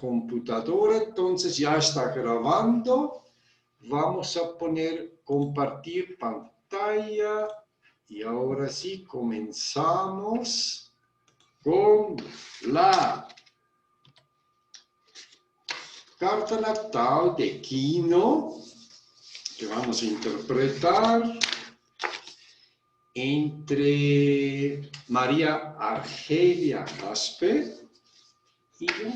computadora, entonces ya está grabando. Vamos a poner compartir pantalla y ahora sí comenzamos con la carta natal de Quino que vamos a interpretar entre María Argelia Jaspe y yo.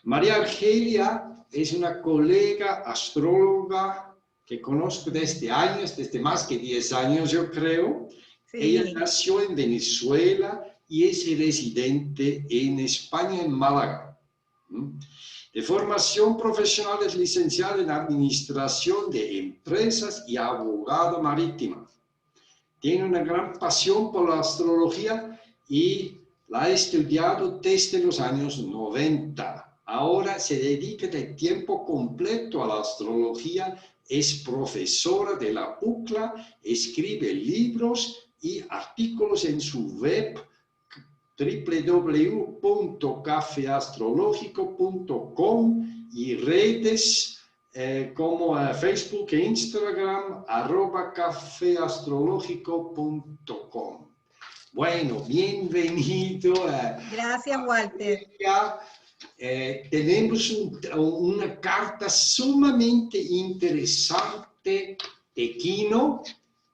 María Argelia es una colega astróloga que conozco desde años, desde más que 10 años yo creo. Sí. Ella nació en Venezuela y es residente en España, en Málaga. De formación profesional es licenciada en Administración de Empresas y abogada marítima. Tiene una gran pasión por la astrología y la ha estudiado desde los años 90. Ahora se dedica de tiempo completo a la astrología, es profesora de la UCLA, escribe libros y artículos en su web www.cafeastrológico.com y redes como Facebook e Instagram, @cafeastrológico.com. Bueno, bienvenido. Gracias, Walter. Tenemos una carta sumamente interesante de Quino.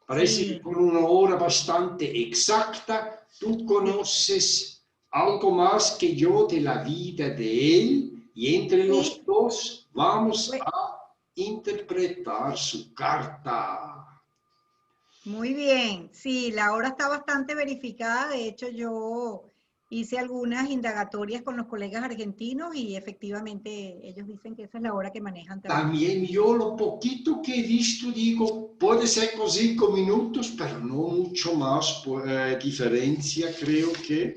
Parece que con una hora bastante exacta. Tú conoces algo más que yo de la vida de él y entre los dos vamos a interpretar su carta. Muy bien, sí, la hora está bastante verificada. De hecho, yo hice algunas indagatorias con los colegas argentinos y efectivamente ellos dicen que esa es la hora que manejan también. Yo lo poquito que he visto, digo, puede ser con 5 minutos, pero no mucho más diferencia, creo que.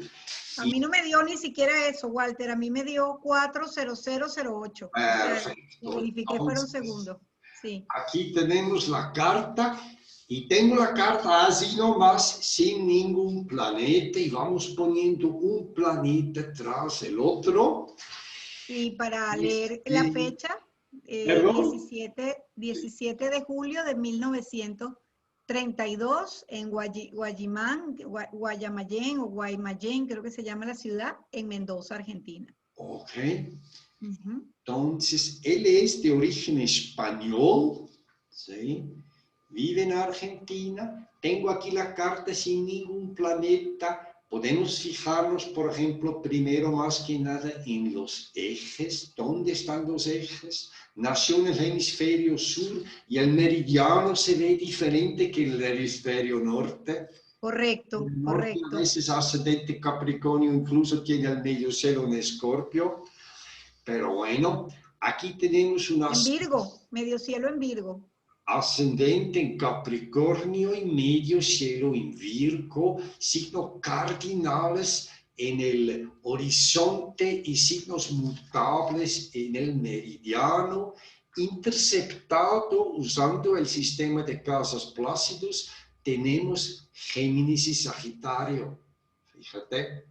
A mí no me dio ni siquiera eso, Walter, a mí me dio 40008. Perfecto. Lo verifiqué, fueron segundos. Sí. Aquí tenemos la carta. Y tengo la carta así nomás, sin ningún planeta, y vamos poniendo un planeta tras el otro. Y para leer la fecha, 17 de julio de 1932, en Guayamayén o Guaymallén, creo que se llama la ciudad, en Mendoza, Argentina. Ok. Entonces, él es de origen español, ¿sí? Vive en Argentina. Tengo aquí la carta sin ningún planeta. Podemos fijarnos, por ejemplo, primero más que nada en los ejes. ¿Dónde están los ejes? Nació en el hemisferio sur y el meridiano se ve diferente que el hemisferio norte. Correcto, correcto. A veces ascendente Capricornio incluso tiene el medio cero en Escorpio. Pero bueno, aquí tenemos una... En Virgo, medio cielo en Virgo. Ascendente en Capricornio y medio cielo en Virgo, signos cardinales en el horizonte y signos mutables en el meridiano, interceptado usando el sistema de casas Plácidos, tenemos Géminis y Sagitario. Fíjate.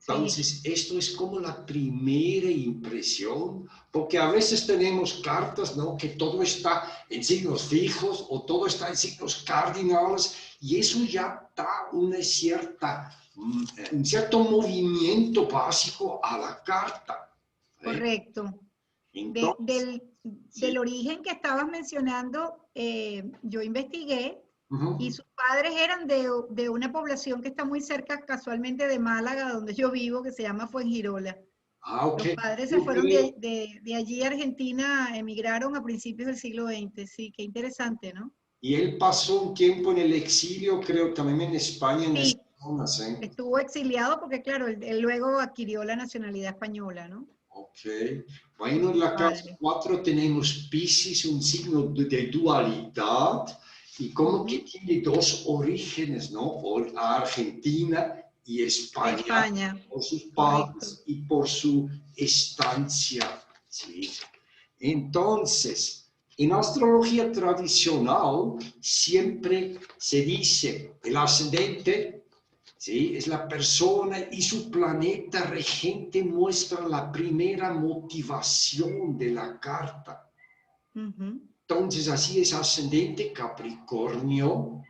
Entonces, esto es como la primera impresión, porque a veces tenemos cartas, ¿no? Que todo está en signos fijos o todo está en signos cardinales y eso ya da un cierto movimiento básico a la carta. Correcto. Entonces, del origen que estabas mencionando, yo investigué. Y sus padres eran de una población que está muy cerca, casualmente, de Málaga, donde yo vivo, que se llama Fuengirola. Okay. Los padres se fueron de allí a Argentina, emigraron a principios del siglo XX. Sí, qué interesante, ¿no? Y él pasó un tiempo en el exilio, creo, también en España. Sí, estuvo exiliado porque, claro, él luego adquirió la nacionalidad española, ¿no? Ok. Bueno, en la casa 4 tenemos Piscis, un signo de dualidad. Y como que tiene dos orígenes, ¿no? Por Argentina y España. Por sus padres y por su estancia. ¿Sí? Entonces, en astrología tradicional siempre se dice el ascendente, Sí, es la persona y su planeta regente muestra la primera motivación de la carta. Entonces, así es ascendente Capricornio.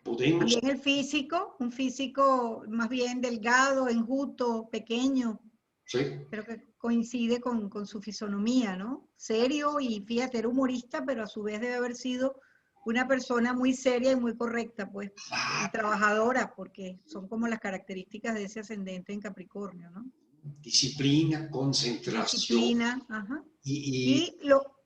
Podemos... También el físico, un físico más bien delgado, enjuto, pequeño. Sí. Pero que coincide con su fisonomía, ¿no? Serio y fíjate, era humorista, pero a su vez debe haber sido una persona muy seria y muy correcta, pues, y trabajadora, porque son como las características de ese ascendente en Capricornio, ¿no? Disciplina, concentración. Disciplina, ajá.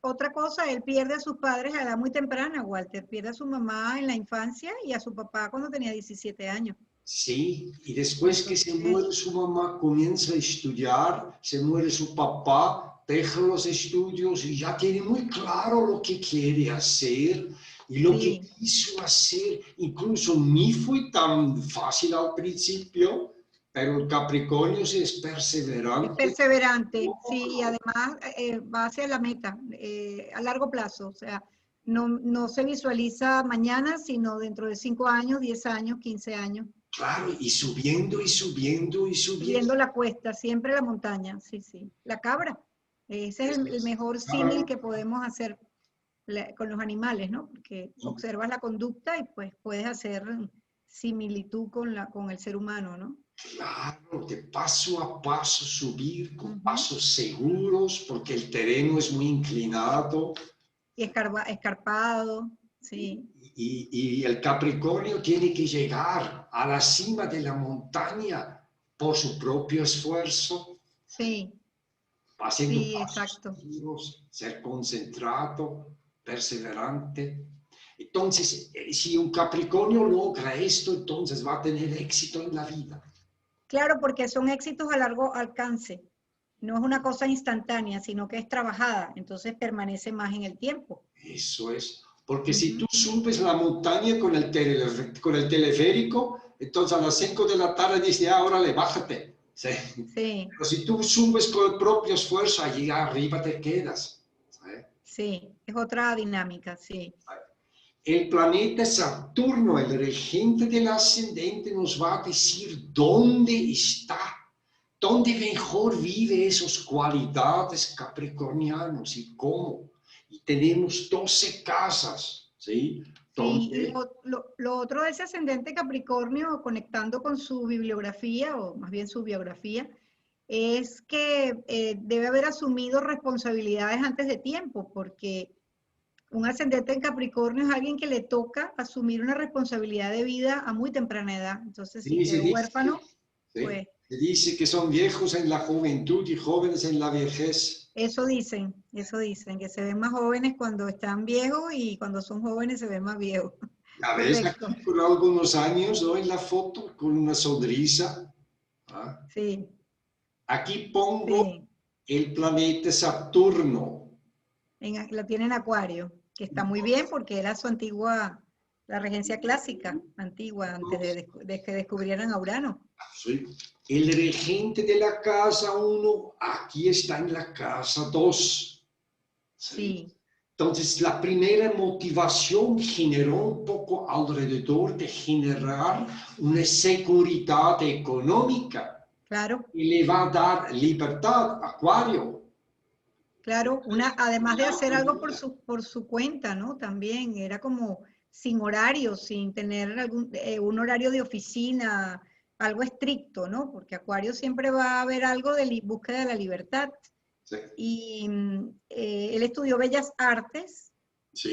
Otra cosa, él pierde a sus padres a edad muy temprana, Walter. Pierde a su mamá en la infancia y a su papá cuando tenía 17 años. Sí, y después que se muere su mamá, comienza a estudiar, se muere su papá, deja los estudios y ya tiene muy claro lo que quiere hacer y lo que quiso hacer. Incluso ni fue tan fácil al principio, pero el Capricornio es perseverante. Es perseverante, sí, y además va hacia la meta a largo plazo, o sea, no se visualiza mañana, sino dentro de 5 años, 10 años, 15 años. Claro, y subiendo y subiendo y subiendo. Subiendo la cuesta, siempre la montaña, sí, sí. La cabra, ese es el mejor símil que podemos hacer con los animales, ¿no? Porque observas la conducta y pues puedes hacer similitud con el ser humano, ¿no? Claro, de paso a paso subir con pasos seguros, porque el terreno es muy inclinado. Y escarpado, sí. Y el Capricornio tiene que llegar a la cima de la montaña por su propio esfuerzo. Sí. Haciendo sí, pasos exacto. seguros, ser concentrado, perseverante. Entonces, si un Capricornio logra esto, entonces va a tener éxito en la vida. Claro, porque son éxitos a largo alcance. No es una cosa instantánea, sino que es trabajada. Entonces permanece más en el tiempo. Eso es. Porque si tú subes la montaña con el teleférico, entonces a las 5 de la tarde dices, órale, bájate. ¿Sí? Sí. Pero si tú subes con el propio esfuerzo, allí arriba te quedas. ¿Sí? Sí, es otra dinámica, sí. El planeta Saturno, el regente del ascendente, nos va a decir dónde está, dónde mejor vive esas cualidades capricornianas y cómo. Y tenemos 12 casas, ¿sí? Sí, y lo otro de ese ascendente Capricornio, conectando con su bibliografía, o más bien su biografía, es que debe haber asumido responsabilidades antes de tiempo, porque un ascendente en Capricornio es alguien que le toca asumir una responsabilidad de vida a muy temprana edad. Entonces, si quedó huérfano, pues... Se dice que son viejos en la juventud y jóvenes en la vejez. Eso dicen, que se ven más jóvenes cuando están viejos y cuando son jóvenes se ven más viejos. Ya ves aquí por algunos años, ¿no? En la foto, con una sonrisa. ¿Ah? Sí. Aquí pongo el planeta Saturno. La tiene en Acuario, que está muy bien porque era su antigua, la regencia clásica, antigua, antes de que descubrieran a Urano. Sí. El regente de la casa 1, aquí está en la casa 2. Sí. Entonces, la primera motivación generó un poco alrededor de generar una seguridad económica. Claro. Y le va a dar libertad, Acuario. Claro, además de hacer algo por su cuenta, ¿no? También era como sin horario, sin tener un horario de oficina, algo estricto, ¿no? Porque Acuario siempre va a haber algo de búsqueda de la libertad. Sí. Y él estudió Bellas Artes. Sí.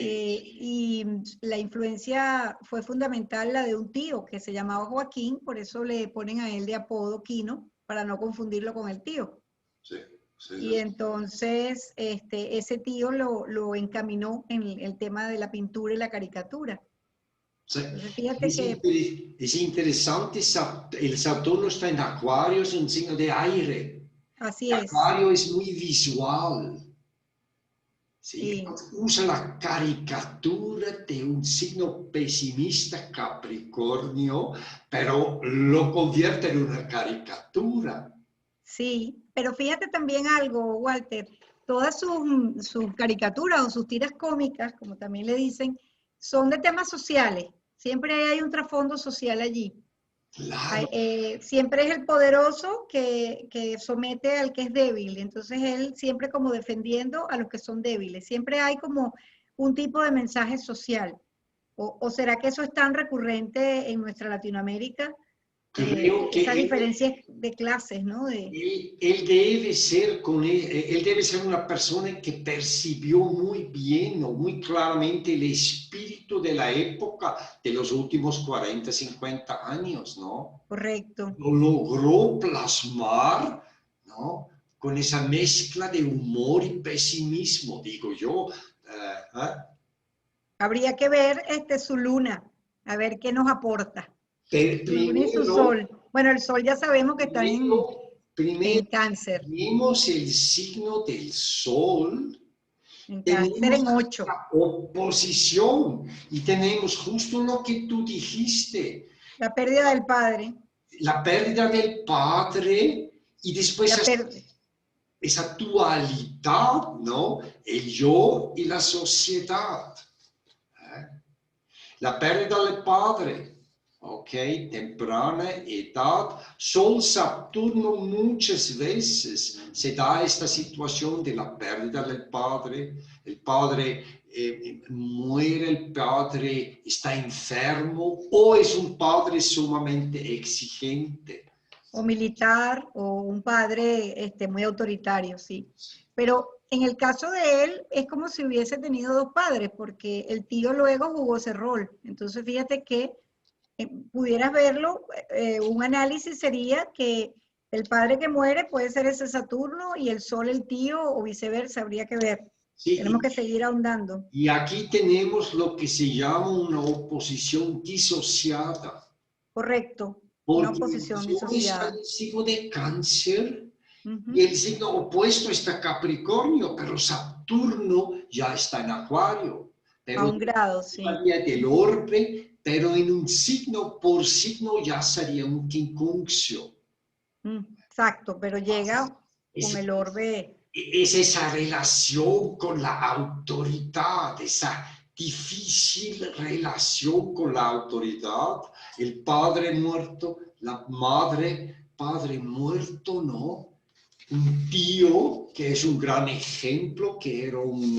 Y la influencia fue fundamental la de un tío que se llamaba Joaquín, por eso le ponen a él de apodo Quino, para no confundirlo con el tío. Sí. Sí, y entonces ese tío lo encaminó en el tema de la pintura y la caricatura. Sí. Entonces, fíjate es interesante, el Saturno está en Acuario, es un signo de aire. Así es. Acuario es muy visual. ¿Sí? Sí. Usa la caricatura de un signo pesimista Capricornio, pero lo convierte en una caricatura. Sí, pero fíjate también algo, Walter, todas sus caricaturas o sus tiras cómicas, como también le dicen, son de temas sociales. Siempre hay un trasfondo social allí. Claro. Siempre es el poderoso que somete al que es débil. Entonces él siempre como defendiendo a los que son débiles. Siempre hay como un tipo de mensaje social. ¿O será que eso es tan recurrente en nuestra Latinoamérica? Creo que Esas diferencias de clases, ¿no? él debe ser una persona que percibió muy bien o muy claramente el espíritu de la época de los últimos 40, 50 años, ¿no? Correcto. Lo logró plasmar, ¿no? Con esa mezcla de humor y pesimismo, digo yo. Habría que ver su luna, a ver qué nos aporta. Su luna y su sol. Bueno, el sol ya sabemos que está en Cáncer. Vimos el signo del sol. En Cáncer Tenemos en 8. la oposición y tenemos justo lo que tú dijiste. La pérdida del padre. La pérdida del padre y después esa dualidad, ¿no? El yo y la sociedad. La pérdida del padre, ¿ok? Temprana edad. Sol Saturno muchas veces se da esta situación de la pérdida del padre. El padre muere, el padre está enfermo o es un padre sumamente exigente. O militar, o un padre muy autoritario, sí. Pero en el caso de él, es como si hubiese tenido dos padres, porque el tío luego jugó ese rol. Entonces, fíjate que pudieras verlo, un análisis sería que el padre que muere puede ser ese Saturno y el Sol el tío, o viceversa, habría que ver. Sí, tenemos que seguir ahondando. Y aquí tenemos lo que se llama una oposición disociada. Correcto, una oposición disociada. El signo de Cáncer y el signo opuesto está Capricornio, pero Saturno ya está en Acuario. Pero a un grado, sí. Del orbe, pero en un signo por signo ya sería un quincuncio. Exacto, pero llega con el orbe. Es esa relación con la autoridad, esa difícil relación con la autoridad. El padre muerto, la madre, padre muerto, ¿no? Un tío que es un gran ejemplo, que era un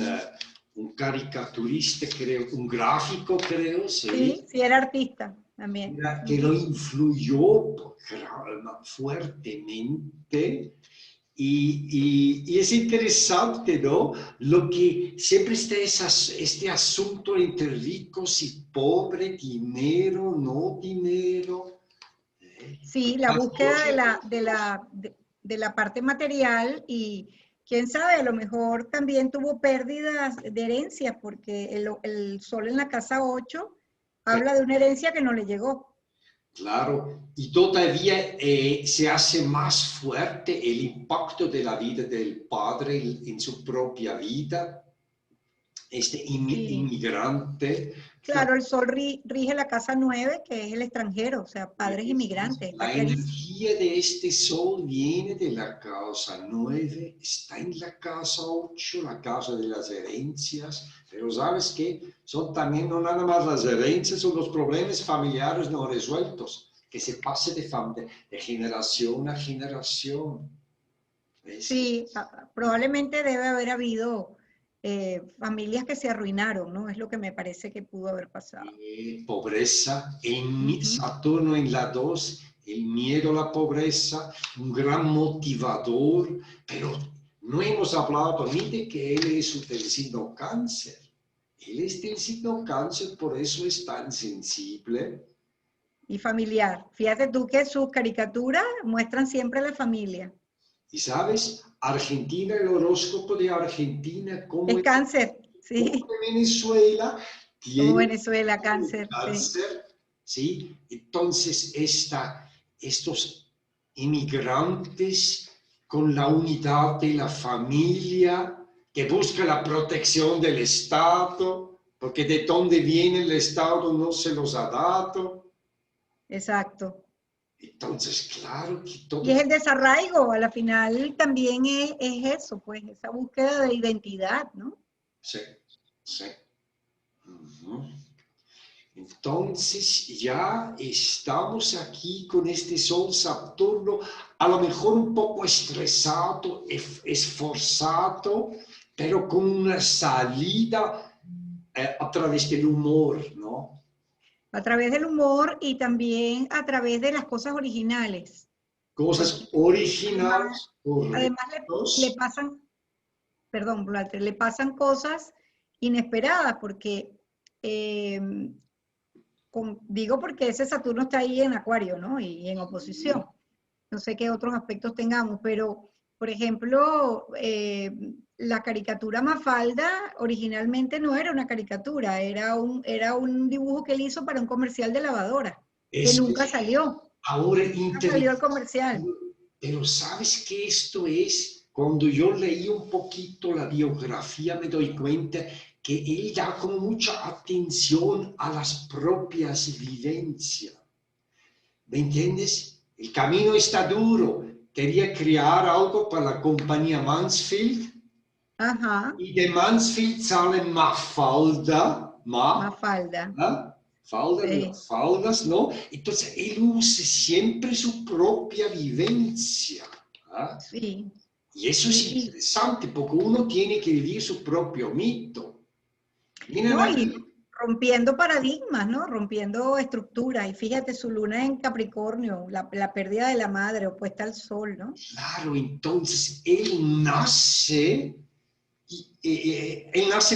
caricaturista, creo, un gráfico, creo. Sí, sí, era artista también. Que lo influyó fuertemente. Y es interesante, ¿no? Lo que siempre está este asunto entre ricos y pobres, dinero, no dinero. Sí, la búsqueda de la parte material y quién sabe, a lo mejor también tuvo pérdidas de herencias porque el sol en la casa 8 habla de una herencia que no le llegó. Claro, y todavía se hace más fuerte el impacto de la vida del padre en su propia vida, inmigrante. Claro, el sol rige la casa 9, que es el extranjero, o sea, padres inmigrantes. La energía de este sol viene de la casa 9, está en la casa 8, la casa de las herencias, pero ¿sabes qué? Son también no nada más las herencias, son los problemas familiares no resueltos, que se pase de generación a generación. ¿Ves? Sí, probablemente debe haber habido familias que se arruinaron, ¿no? Es lo que me parece que pudo haber pasado. Pobreza, Saturno en la 2, el miedo a la pobreza, un gran motivador, pero no hemos hablado ni de que él es del signo Cáncer. Él es del signo Cáncer, por eso es tan sensible. Y familiar. Fíjate tú que sus caricaturas muestran siempre a la familia. Y sabes, Argentina, el horóscopo de Argentina, como es Cáncer, sí. Como Venezuela, como Venezuela, Cáncer. ¿sí? Entonces, estos inmigrantes con la unidad de la familia, que busca la protección del Estado, porque de dónde viene el Estado no se los ha dado. Exacto. Entonces, claro que todo... Y es el desarraigo, a la final también es eso, pues, esa búsqueda de identidad, ¿no? Sí, sí. Entonces ya estamos aquí con este Sol Saturno, a lo mejor un poco estresado, esforzado, pero con una salida a través del humor, ¿no? A través del humor y también a través de las cosas originales. Cosas originales, Además le correctos. pasan, perdón, Walter, le pasan cosas inesperadas porque, digo porque ese Saturno está ahí en Acuario, ¿no? Y en oposición. No sé qué otros aspectos tengamos, pero, por ejemplo, la caricatura Mafalda originalmente no era una caricatura, era un dibujo que él hizo para un comercial de lavadora, que Es nunca salió. ahora Nunca salió el comercial. pero ¿sabes qué esto es? Cuando yo leí un poquito la biografía me doy cuenta que él da como mucha atención a las propias vivencias. ¿Me entiendes? El camino está duro. Quería crear algo para la compañía Mansfield. Ajá. Y de Mansfield sale Mafalda. Mafalda. Faldas, Sí. las faldas, ¿no? Entonces él usa siempre su propia vivencia. ¿Ah? Sí. Y eso es interesante porque uno tiene que vivir su propio mito. Miren No, y aquí. rompiendo paradigmas, ¿no? Rompiendo estructuras. Y fíjate, su luna en Capricornio, la pérdida de la madre opuesta al sol, ¿no? Claro, entonces él nace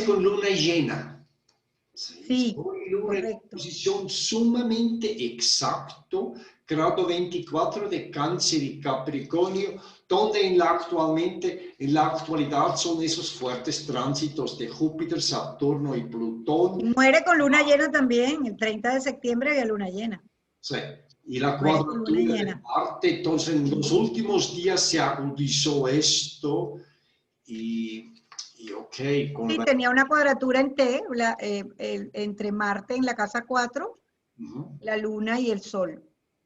con luna llena. Sí, Sol y luna en correcto. posición sumamente exacto, grado 24 de Cáncer y Capricornio, donde en la actualidad son esos fuertes tránsitos de Júpiter, Saturno y Plutón. Y muere con luna llena también, el 30 de septiembre había luna llena. Sí, y la Muere con luna cuadratura de llena. Marte, entonces en los últimos días se agudizó esto y ok. Sí, tenía una cuadratura en T, entre Marte en la casa 4, la Luna y el Sol.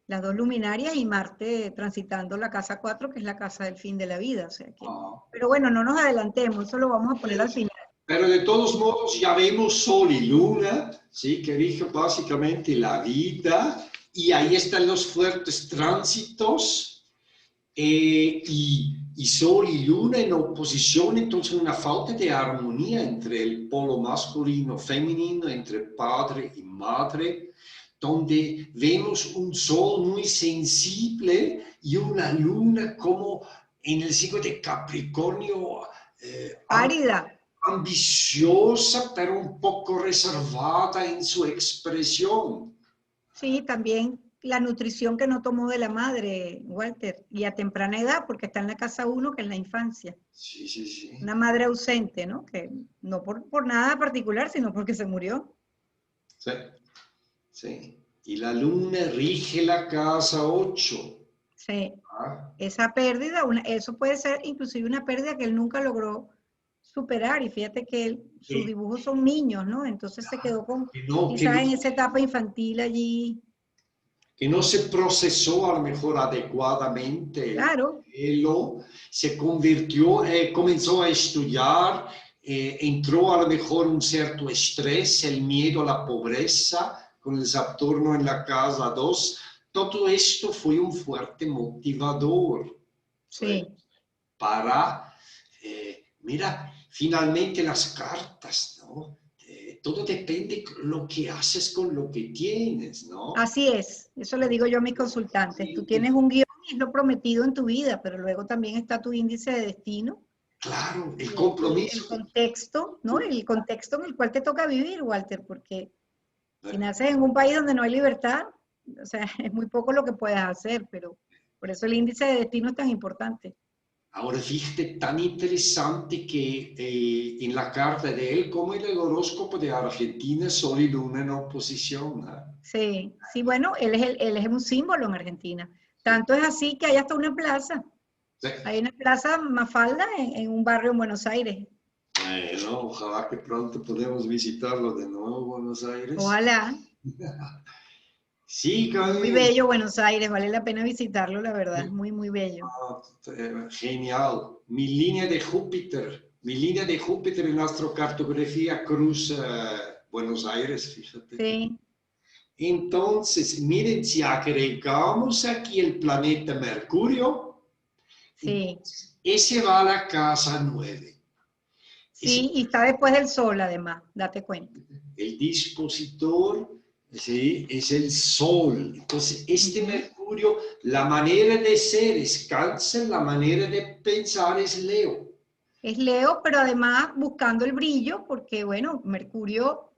Las dos luminarias y Marte transitando la casa 4, que es la casa del fin de la vida. O sea que, pero bueno, no nos adelantemos, eso lo vamos a poner al final. Pero de todos modos ya vemos Sol y Luna, ¿sí? Que rige básicamente la vida, y ahí están los fuertes tránsitos, y Sol y Luna en oposición, entonces una falta de armonía entre el polo masculino femenino, entre padre y madre, donde vemos un Sol muy sensible y una Luna como en el signo de Capricornio, Árida. ambiciosa, pero un poco reservada en su expresión. Sí, también la nutrición que no tomó de la madre, Walter, y a temprana edad, porque está en la casa 1, que es la infancia. Sí, sí, sí. Una madre ausente, ¿no? Que no por nada particular, sino porque se murió. Sí, sí. Y la luna rige la casa 8. Sí. Esa pérdida, eso puede ser inclusive una pérdida que él nunca logró superar, y fíjate que sus dibujos son niños, ¿no? Entonces se quedó con, quizás en esa etapa infantil allí. Que no se procesó a lo mejor adecuadamente. Claro. Se convirtió, comenzó a estudiar, entró a lo mejor un cierto estrés, el miedo a la pobreza, con el Saturno en la casa 2. Todo esto fue un fuerte motivador. Sí. Para, mira, finalmente las cartas, ¿no? Todo depende de lo que haces con lo que tienes, ¿no? Así es, eso le digo yo a mis consultantes. Tú tienes un guión y es lo prometido en tu vida, pero luego también está tu índice de destino. Claro, el compromiso. El contexto, ¿no? El contexto en el cual te toca vivir, Walter, porque si naces en un país donde no hay libertad, o sea, es muy poco lo que puedes hacer, pero por eso el índice de destino es tan importante. Ahora fíjate, tan interesante que en la carta de él, como en el horóscopo de Argentina, Sol y Luna en oposición. Sí, sí, bueno, él es un símbolo en Argentina. Tanto es así que hay hasta una plaza. Sí. Hay una plaza Mafalda en un barrio en Buenos Aires. Bueno, ojalá que pronto podamos visitarlo de nuevo, Buenos Aires. Ojalá. Sí, Gaby. Muy bello Buenos Aires, vale la pena visitarlo, la verdad, muy, muy bello. Genial. Mi línea de Júpiter en astrocartografía cruza Buenos Aires, fíjate. Sí, Entonces, miren, si agregamos aquí el planeta Mercurio, sí. Ese va a la casa 9. Sí, y está después del Sol, además, date cuenta. El dispositor, ¿sí? Es el Sol. Entonces, este Mercurio, la manera de ser es Cáncer, la manera de pensar es Leo. Es Leo, pero además buscando el brillo, porque bueno, Mercurio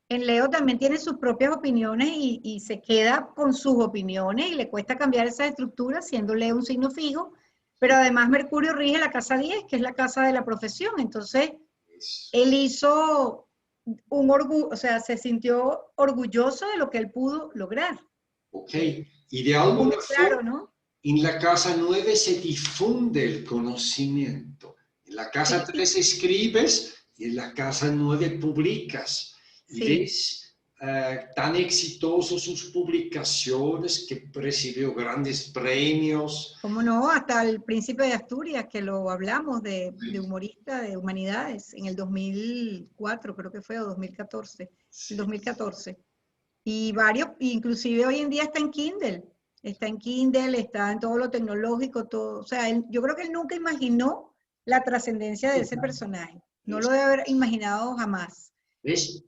en Leo también tiene sus propias opiniones y se queda con sus opiniones y le cuesta cambiar esa estructura, siendo Leo un signo fijo, pero además Mercurio rige la casa 10, que es la casa de la profesión. Entonces, él hizo un orgullo, o sea, se sintió orgulloso de lo que él pudo lograr. Ok, y de alguna claro, forma, ¿no? en la casa 9 se difunde el conocimiento. En la casa 3 escribes y en la casa 9 publicas. Y ves tan exitosos sus publicaciones que recibió grandes premios. ¿Cómo no? Hasta el Príncipe de Asturias, que lo hablamos de humorista de humanidades en el 2004, creo que fue, o 2014, el 2014. Y varios, inclusive hoy en día está en Kindle, está en todo lo tecnológico, todo. O sea, yo creo que él nunca imaginó la trascendencia de ese personaje. No lo debe haber imaginado jamás. ¿Ves?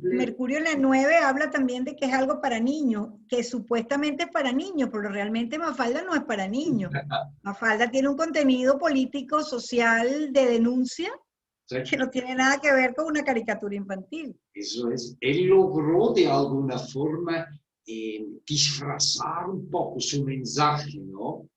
Mercurio en la 9 habla también de que es algo para niños, que supuestamente es para niños, pero realmente Mafalda no es para niños. Mafalda tiene un contenido político, social, de denuncia, que no tiene nada que ver con una caricatura infantil. Eso es. Él logró de alguna forma disfrazar un poco su mensaje, ¿no?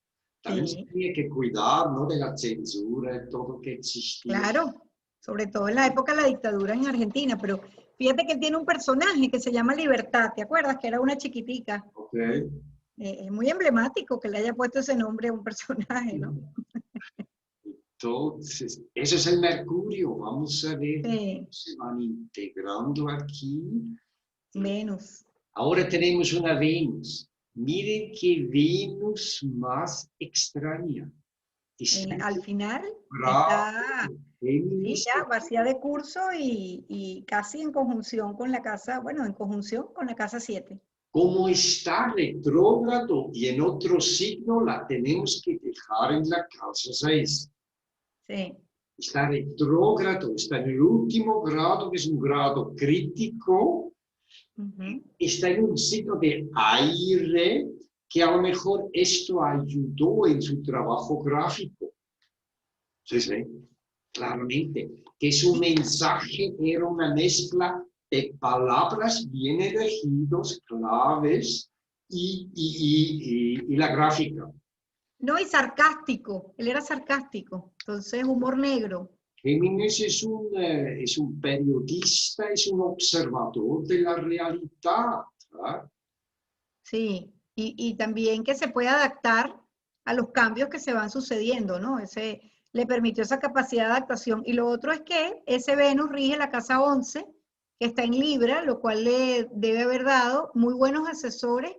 También se tenía que cuidar, ¿no? De la censura y todo lo que existía. Claro, sobre todo en la época de la dictadura en Argentina, pero fíjate que él tiene un personaje que se llama Libertad, ¿te acuerdas? Que era una chiquitica. Okay. Es muy emblemático que le haya puesto ese nombre a un personaje, ¿no? Entonces, eso es el Mercurio. Vamos a ver cómo se van integrando aquí. Venus. Ahora tenemos una Venus. Miren qué Venus más extraña. Al final está ya vacía de curso y casi en conjunción con la casa, bueno, en conjunción con la casa 7. Como está retrógrado y en otro signo, la tenemos que dejar en la casa 6. Sí. Está retrógrado, está en el último grado, que es un grado crítico. Está en un signo de aire, que a lo mejor esto ayudó en su trabajo gráfico. Sí, claramente. Que su mensaje era una mezcla de palabras bien elegidos, claves y la gráfica. No, y sarcástico. Él era sarcástico. Entonces, humor negro. Géminis es un periodista, es un observador de la realidad. ¿Verdad? Sí, y también que se puede adaptar a los cambios que se van sucediendo, ¿no? Ese le permitió esa capacidad de adaptación. Y lo otro es que ese Venus rige la casa 11, que está en Libra, lo cual le debe haber dado muy buenos asesores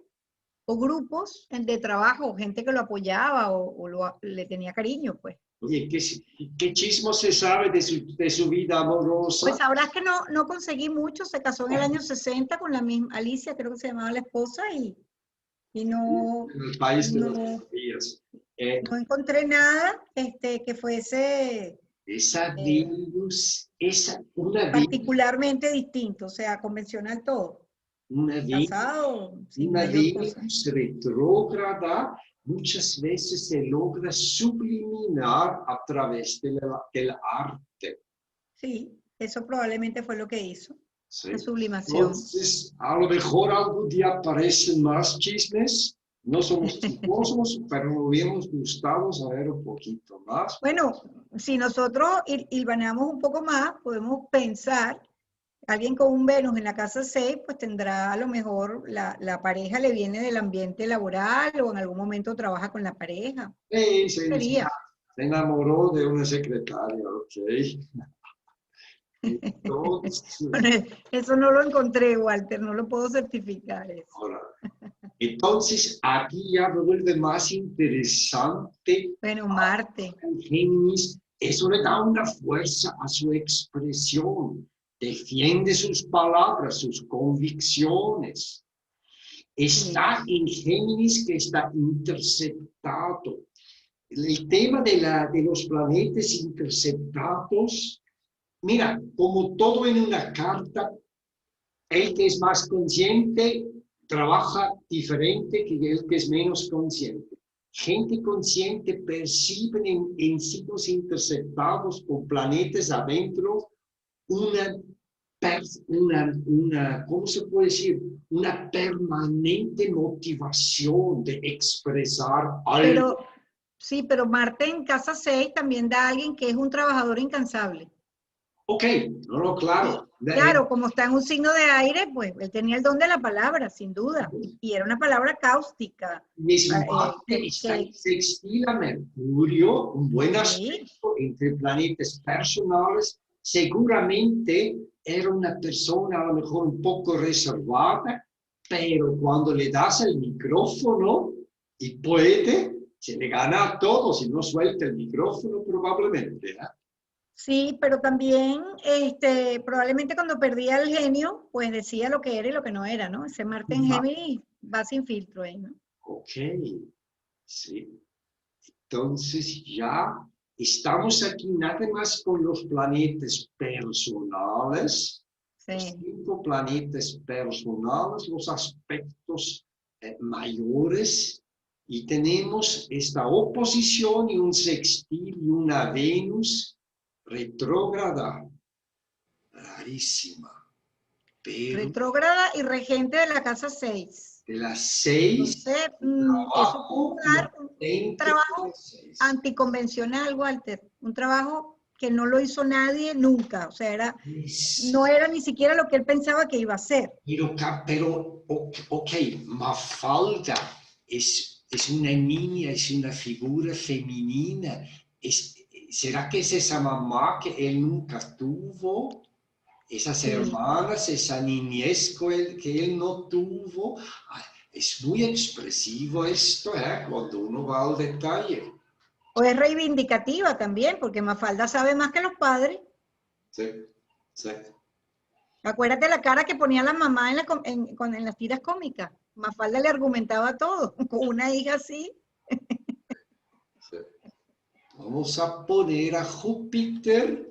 o grupos de trabajo, gente que lo apoyaba o le tenía cariño, pues. Oye, ¿qué chismo se sabe de su vida amorosa? Pues sabrás que no conseguí mucho, se casó en el año 60 con la misma Alicia, creo que se llamaba la esposa, y no, en el país de los días. No encontré nada que fuese esa Venus, particularmente distinto, o sea, convencional todo. Una Venus retrógrada muchas veces se logra subliminar a través del arte. Sí, eso probablemente fue lo que hizo, ¿Sí? la sublimación. Entonces, a lo mejor algún día aparecen más chismes. No somos chismosos, pero nos hubiéramos gustado saber un poquito más. Bueno, si nosotros hilvanamos un poco más, podemos pensar, alguien con un Venus en la casa 6, pues tendrá a lo mejor, la pareja le viene del ambiente laboral o en algún momento trabaja con la pareja. Sí, se enamoró de una secretaria, ok. Entonces, eso no lo encontré, Walter, no lo puedo certificar. Ahora, entonces, aquí ya vuelve más interesante. Bueno, Marte. Géminis, eso le da una fuerza a su expresión. defiende sus palabras, sus convicciones. Está en Géminis, que está interceptado. El tema de los planetas interceptados, mira, como todo en una carta, el que es más consciente trabaja diferente que el que es menos consciente. Gente consciente percibe en signos interceptados con planetas adentro ¿cómo se puede decir? Una permanente motivación de expresar algo. Sí, pero Marte en casa 6 también da a alguien que es un trabajador incansable. Ok, no, claro. Claro, como está en un signo de aire, pues él tenía el don de la palabra, sin duda. Y era una palabra cáustica. Marte está en sextil a Mercurio, un buen aspecto entre planetas personales. Seguramente era una persona a lo mejor un poco reservada, pero cuando le das el micrófono y puede, se le gana a todos y no suelta el micrófono probablemente, ¿eh? Sí, pero también probablemente cuando perdía el genio, pues decía lo que era y lo que no era, ¿no? Ese Marte en Géminis va sin filtro ahí, ¿no? Ok, sí. Entonces ya estamos aquí nada más con los planetas personales, los 5 planetas personales, los aspectos mayores, y tenemos esta oposición y un sextil y una Venus retrógrada, rarísima. Retrógrada y regente de la casa 6. De las 6. Entonces, eso puede dar un trabajo anticonvencional, Walter. Un trabajo que no lo hizo nadie nunca. O sea, no era ni siquiera lo que él pensaba que iba a hacer. Pero ok, Mafalda es una niña, es una figura femenina. ¿Será que es esa mamá que él nunca tuvo? Esas hermanas, esa niñez que él no tuvo. Es muy expresivo esto, cuando uno va al detalle. O es reivindicativa también, porque Mafalda sabe más que los padres. Sí, sí. Acuérdate la cara que ponía la mamá en las tiras cómicas. Mafalda le argumentaba todo, con una hija así. Sí. Vamos a poner a Júpiter.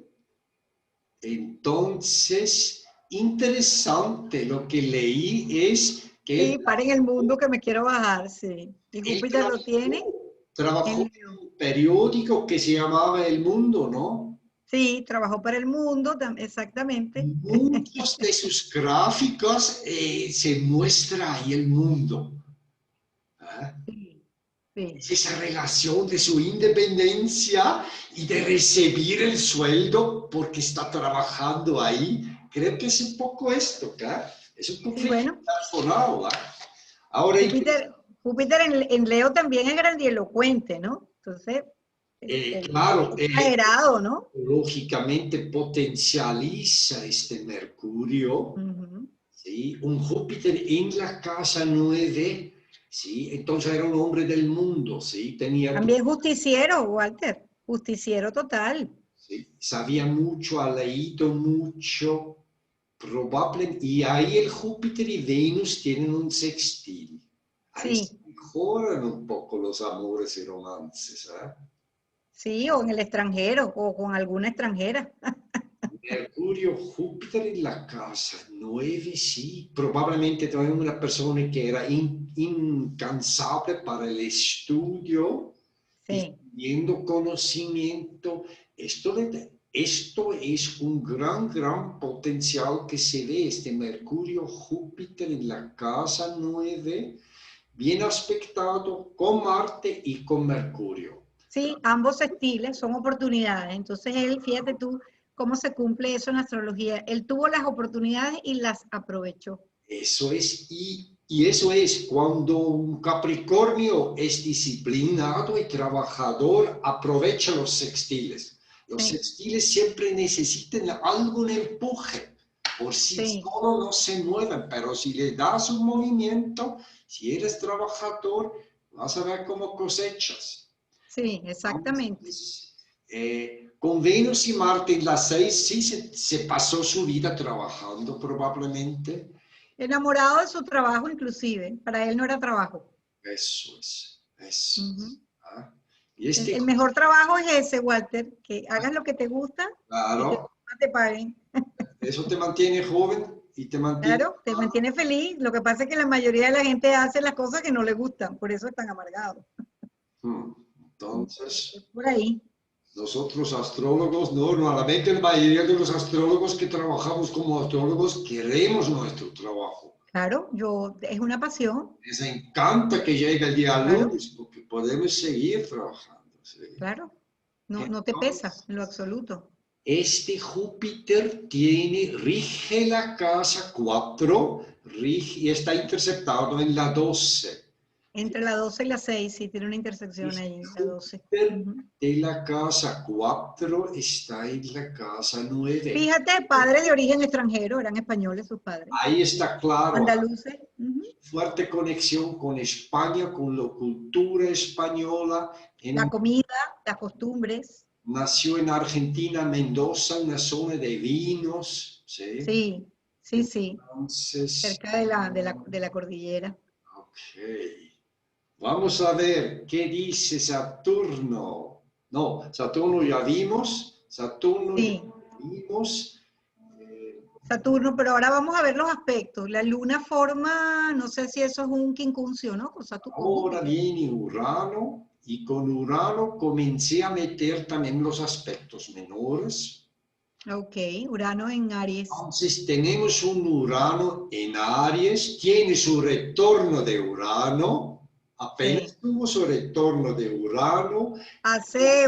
Entonces, interesante, lo que leí es que... Sí, paren el mundo que me quiero bajar, sí. Y Júpiter lo tiene. Trabajó en un periódico que se llamaba El Mundo, ¿no? Sí, trabajó para El Mundo, exactamente. Muchos de sus gráficos se muestra ahí el mundo. Sí, sí. Es esa relación de su independencia y de recibir el sueldo porque está trabajando ahí. Creo que es un poco esto, ¿verdad? Es un poco personal, ¿verdad? Ahora, Júpiter en Leo también es grandielocuente, ¿no? Entonces, claro, exagerado, ¿no? Lógicamente potencializa este Mercurio, ¿sí? Un Júpiter en la casa 9, ¿sí? Entonces era un hombre del mundo, ¿sí? También justiciero, Walter, justiciero total. ¿Sí? Sabía mucho, ha leído mucho, probablemente, y ahí el Júpiter y Venus tienen un sextil. Ahí se mejoran un poco los amores y romances, ¿eh? Sí, o en el extranjero, o con alguna extranjera. Mercurio, Júpiter en la casa 9, sí. Probablemente también una persona que era incansable para el estudio, pidiendo conocimiento. Esto es un gran potencial que se ve, este Mercurio, Júpiter en la casa 9, bien aspectado con Marte y con Mercurio. Sí, ambos sextiles son oportunidades. Entonces él, fíjate tú cómo se cumple eso en astrología. Él tuvo las oportunidades y las aprovechó. Eso es, y eso es cuando un Capricornio es disciplinado y trabajador, aprovecha los sextiles. Los sextiles siempre necesitan algún empuje. Por sí solo no se mueven, pero si le das un movimiento, si eres trabajador, vas a ver cómo cosechas. Sí, exactamente. Con Venus y Marte en la 6, sí se pasó su vida trabajando probablemente. Enamorado de su trabajo inclusive, para él no era trabajo. Eso es, eso. ¿Ah? Y El mejor trabajo es ese, Walter, que hagas lo que te gusta claro, y que te paguen. Eso te mantiene joven y te mantiene... Claro, te mantiene feliz. Lo que pasa es que la mayoría de la gente hace las cosas que no le gustan, por eso están amargados. Entonces, por ahí. Nosotros astrólogos, normalmente la mayoría de los astrólogos que trabajamos como astrólogos queremos nuestro trabajo. Claro, es una pasión. Les encanta que llegue el día Claro. lunes porque podemos seguir trabajando. ¿Sí? Claro, no te pesa en lo absoluto. Este Júpiter rige la casa 4 y está interceptado en la 12. Entre la 12 y la 6, sí, tiene una intersección ahí, la 12. De la casa 4 está en la casa 9. Fíjate, padres de origen extranjero, eran españoles sus padres. Ahí está claro. Andaluces. Fuerte conexión con España, con la cultura española. La comida, las costumbres. Nació en Argentina, Mendoza, una zona de vinos. Sí, sí. Entonces, cerca de la cordillera. Ok. Vamos a ver qué dice Saturno. No, Saturno ya vimos. Saturno ya vimos. Saturno, pero ahora vamos a ver los aspectos. La luna forma, no sé si eso es un quincuncio, ¿no? Con Saturno. Ahora viene Urano y con Urano comencé a meter también los aspectos menores. Ok, Urano en Aries. Entonces tenemos un Urano en Aries, tiene su retorno de Urano. Apenas tuvo su retorno de Urano. Hace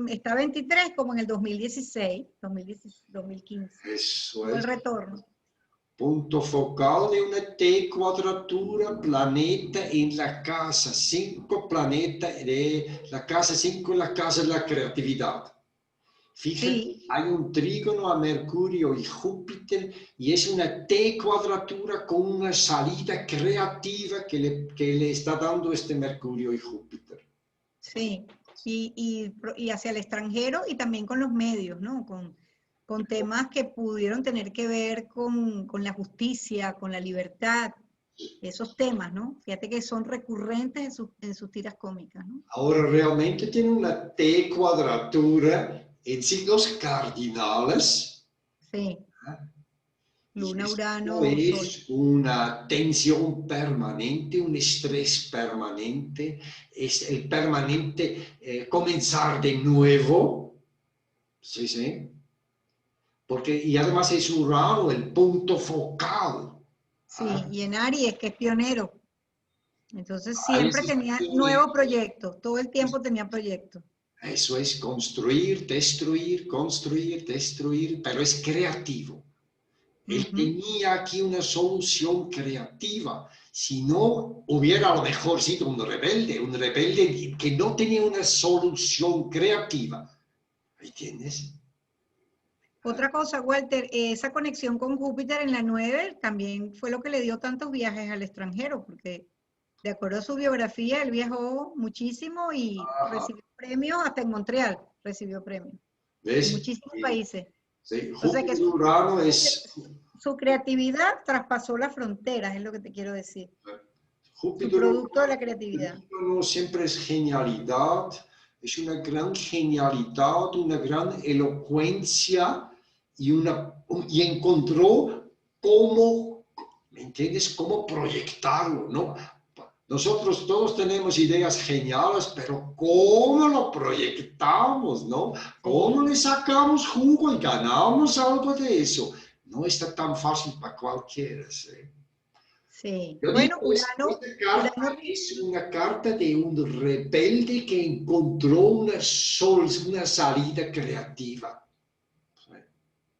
está 23 como en el 2016, 2015. Eso es. es. El retorno. Punto focal de una T cuadratura, planeta en la casa 5, planeta de la casa 5, la casa de la creatividad. Fíjate, hay un trígono a Mercurio y Júpiter y es una T cuadratura con una salida creativa que le está dando este Mercurio y Júpiter. Sí, y hacia el extranjero y también con los medios, ¿no? Con temas que pudieron tener que ver con la justicia, con la libertad, esos temas, ¿no? Fíjate que son recurrentes en sus tiras cómicas, ¿no? Ahora realmente tiene una T cuadratura en signos cardinales. Sí. Luna, Urano, es una tensión permanente, un estrés permanente, es el permanente comenzar de nuevo. Sí. Y además es Urano el punto focal. Sí, y en Aries, que es pionero. Entonces siempre tenía nuevos proyectos, todo el tiempo tenía proyectos. Eso es construir, destruir, pero es creativo. Él tenía aquí una solución creativa. Si no, hubiera a lo mejor sido un rebelde que no tenía una solución creativa. ¿Entiendes? Otra cosa, Walter, esa conexión con Júpiter en la 9 también fue lo que le dio tantos viajes al extranjero, porque de acuerdo a su biografía, él viajó muchísimo y recibió premios, hasta en Montreal recibió premios. En muchísimos países. Sí, Júpiter Urano es... Su creatividad traspasó las fronteras, es lo que te quiero decir. Júpiter, su producto de la creatividad. No siempre es genialidad, es una gran genialidad, una gran elocuencia y encontró cómo, ¿me entiendes? Cómo proyectarlo, ¿no? Nosotros todos tenemos ideas geniales, pero ¿cómo lo proyectamos, no? ¿Cómo le sacamos jugo y ganamos algo de eso? No está tan fácil para cualquiera, ¿sí? Sí. Yo bueno, digo, esta carta es una carta de un rebelde que encontró una salida creativa.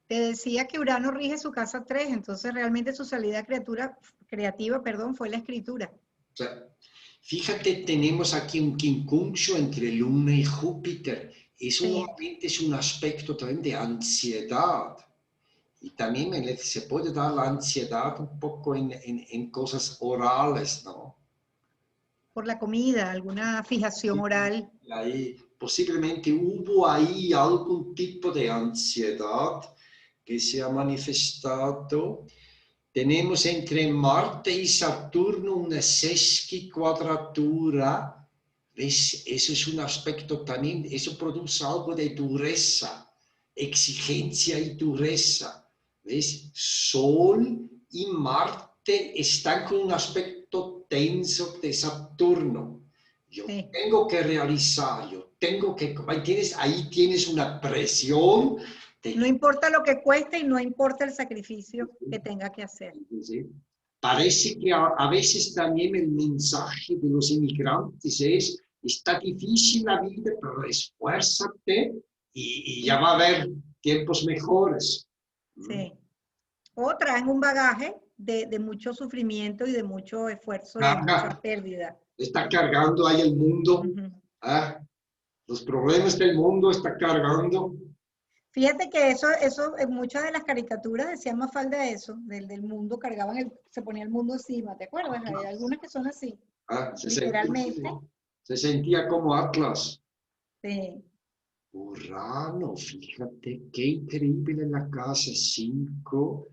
Te decía que Urano rige su casa 3, entonces realmente su salida creativa, fue la escritura. O sea, fíjate, tenemos aquí un quincuncio entre Luna y Júpiter. Eso normalmente es un aspecto también de ansiedad. Y también se puede dar la ansiedad un poco en cosas orales, ¿no? Por la comida, alguna fijación oral. Ahí posiblemente hubo ahí algún tipo de ansiedad que se ha manifestado. Tenemos entre Marte y Saturno una sesquicuadratura. ¿Ves? Eso es un aspecto también, eso produce algo de dureza, exigencia y dureza. ¿Ves? Sol y Marte están con un aspecto tenso de Saturno. Yo tengo que realizar, yo tengo que, ahí tienes una presión. No importa lo que cueste y no importa el sacrificio que tenga que hacer. ¿Sí? Parece que a veces también el mensaje de los inmigrantes es, está difícil la vida, pero esfuérzate y ya va a haber tiempos mejores. Sí. O traen un bagaje de mucho sufrimiento y de mucho esfuerzo y de mucha pérdida. Está cargando ahí el mundo. Los problemas del mundo está cargando. Fíjate que eso en muchas de las caricaturas decían Mafalda eso, del mundo, se ponía el mundo encima, ¿te acuerdas? Hay algunas que son así, literalmente. Se sentía como Atlas. Sí. Urano, fíjate, qué increíble en la casa 5.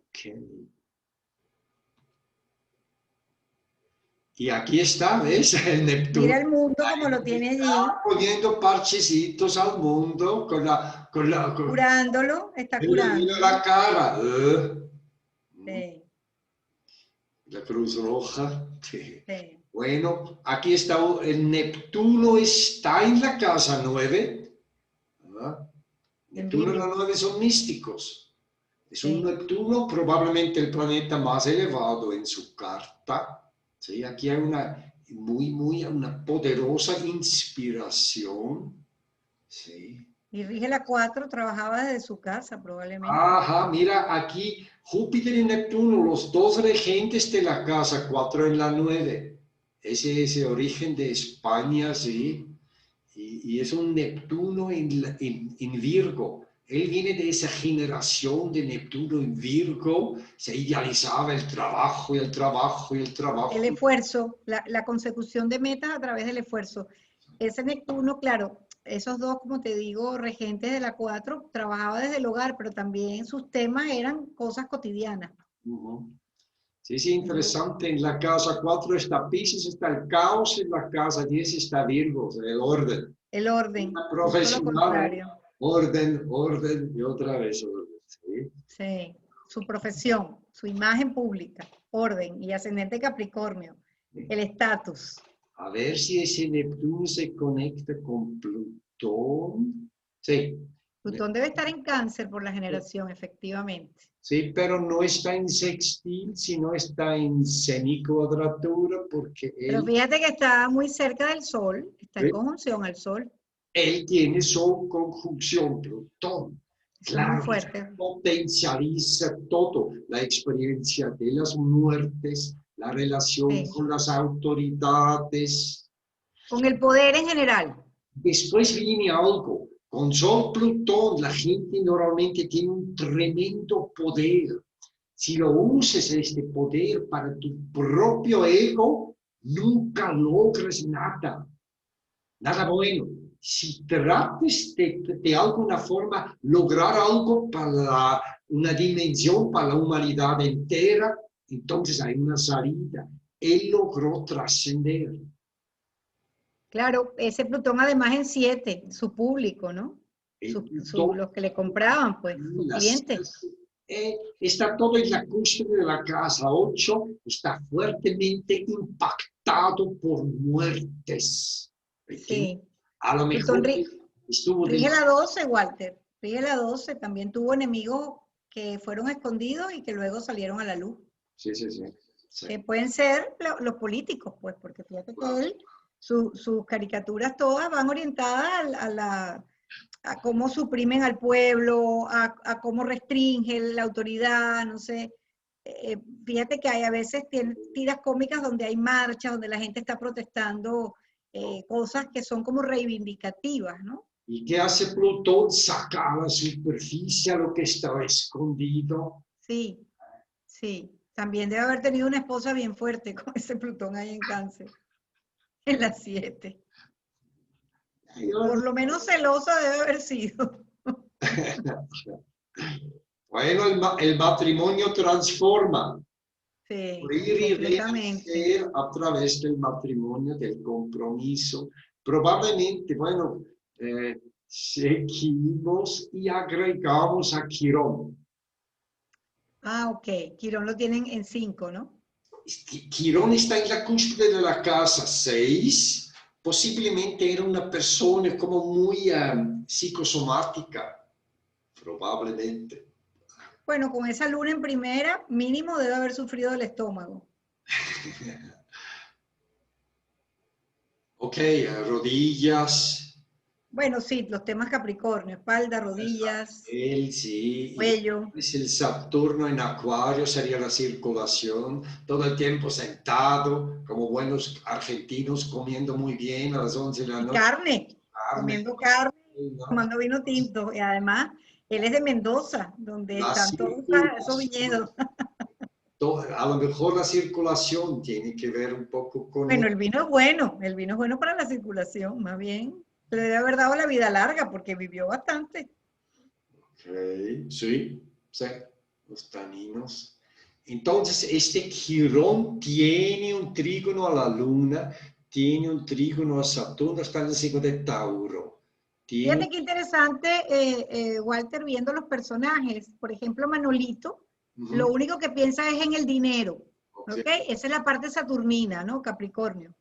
Okay. Y aquí está, ¿ves? El Neptuno. Mira el mundo como lo tiene allí. Poniendo parchecitos al mundo curándolo, está curando. Mira la cara. Sí. La Cruz Roja. Sí. Sí. Bueno, aquí está, el Neptuno está en la casa 9. ¿Verdad? Neptuno y la 9 son místicos. Es un Neptuno, probablemente el planeta más elevado en su carta. ¿Sí? Aquí hay una poderosa inspiración. ¿Sí? Y rige la 4, trabajaba desde su casa probablemente. Ajá, mira, aquí Júpiter y Neptuno, los dos regentes de la casa 4 en la 9. Ese origen de España, sí. Y es un Neptuno en Virgo. Él viene de esa generación de Neptuno en Virgo, se idealizaba el trabajo y el trabajo y el trabajo. El esfuerzo, la consecución de metas a través del esfuerzo. Ese Neptuno, claro, esos dos, como te digo, regentes de la 4, trabajaba desde el hogar, pero también sus temas eran cosas cotidianas. Sí, sí, interesante. En la casa 4 está Piscis, está el caos, en la casa 10 está Virgo, el orden. El orden. Profesional, orden y otra vez orden. ¿Sí? Sí, su profesión, su imagen pública, orden y ascendente Capricornio, el estatus. A ver si ese Neptuno se conecta con Plutón. Sí. Plutón debe estar en Cáncer por la generación, efectivamente. Sí, pero no está en sextil, sino está en semicuadratura porque Pero fíjate que está muy cerca del Sol, está en conjunción al Sol. Él tiene Sol conjunción Plutón. Claro, muy fuerte. Potencializa todo, la experiencia de las muertes, la relación con las autoridades. Con el poder en general. Después viene algo. Con Sol Plutón, la gente normalmente tiene un tremendo poder. Si lo usas este poder para tu propio ego, nunca logras nada. Nada bueno. Si trates de alguna forma lograr algo para una dimensión, para la humanidad entera, entonces hay una salida. Él logró trascender. Claro, ese Plutón además en 7, su público, ¿no? Los que le compraban, pues, sus clientes. Está todo en la cúspide de la casa 8, está fuertemente impactado por muertes. Sí. A lo mejor rige la 12, Walter. Rige la 12, también tuvo enemigos que fueron escondidos y que luego salieron a la luz. Sí, sí, sí. Sí. Que pueden ser los políticos, pues, porque fíjate que él, sus caricaturas todas van orientadas a cómo suprimen al pueblo, a cómo restringen la autoridad, no sé. Fíjate que hay a veces tiras cómicas donde hay marchas, donde la gente está protestando cosas que son como reivindicativas, ¿no? ¿Y qué hace Plutón? Saca a la superficie a lo que estaba escondido. Sí, sí. También debe haber tenido una esposa bien fuerte con ese Plutón ahí en Cáncer. En las 7. Por lo menos celosa debe haber sido. Bueno, el matrimonio transforma. Sí, Morir y completamente. renacer a través del matrimonio, del compromiso. Probablemente, bueno, seguimos y agregamos a Quirón. Ah, ok. Quirón lo tienen en 5, ¿no? Quirón está en la cúspide de la casa 6. Posiblemente era una persona como muy psicosomática, probablemente. Bueno, con esa luna en primera, mínimo debe haber sufrido del estómago. Ok, rodillas. Bueno, sí, los temas Capricornio, espalda, rodillas, Él sí, y cuello. después el Saturno en Acuario sería la circulación, todo el tiempo sentado, como buenos argentinos, comiendo muy bien a las 11 de la Y noche. carne, Carne, comiendo carne, ¿no? tomando vino tinto. Y además, él es de Mendoza, donde La están todos esos circulación, viñedos. a lo mejor la circulación tiene que ver un poco con Bueno, eso. el vino es bueno para la circulación, más bien. Le debe haber dado la vida larga porque vivió bastante. Okay. Sí, sí, los taninos. Entonces, este Quirón tiene un trígono a la Luna, tiene un trígono a Saturno, está en el signo de Tauro. Tiene... Fíjate qué interesante, Walter, viendo los personajes. Por ejemplo, Manolito, lo único que piensa es en el dinero. Okay. ¿Ok? Esa es la parte saturnina, ¿no? Capricornio.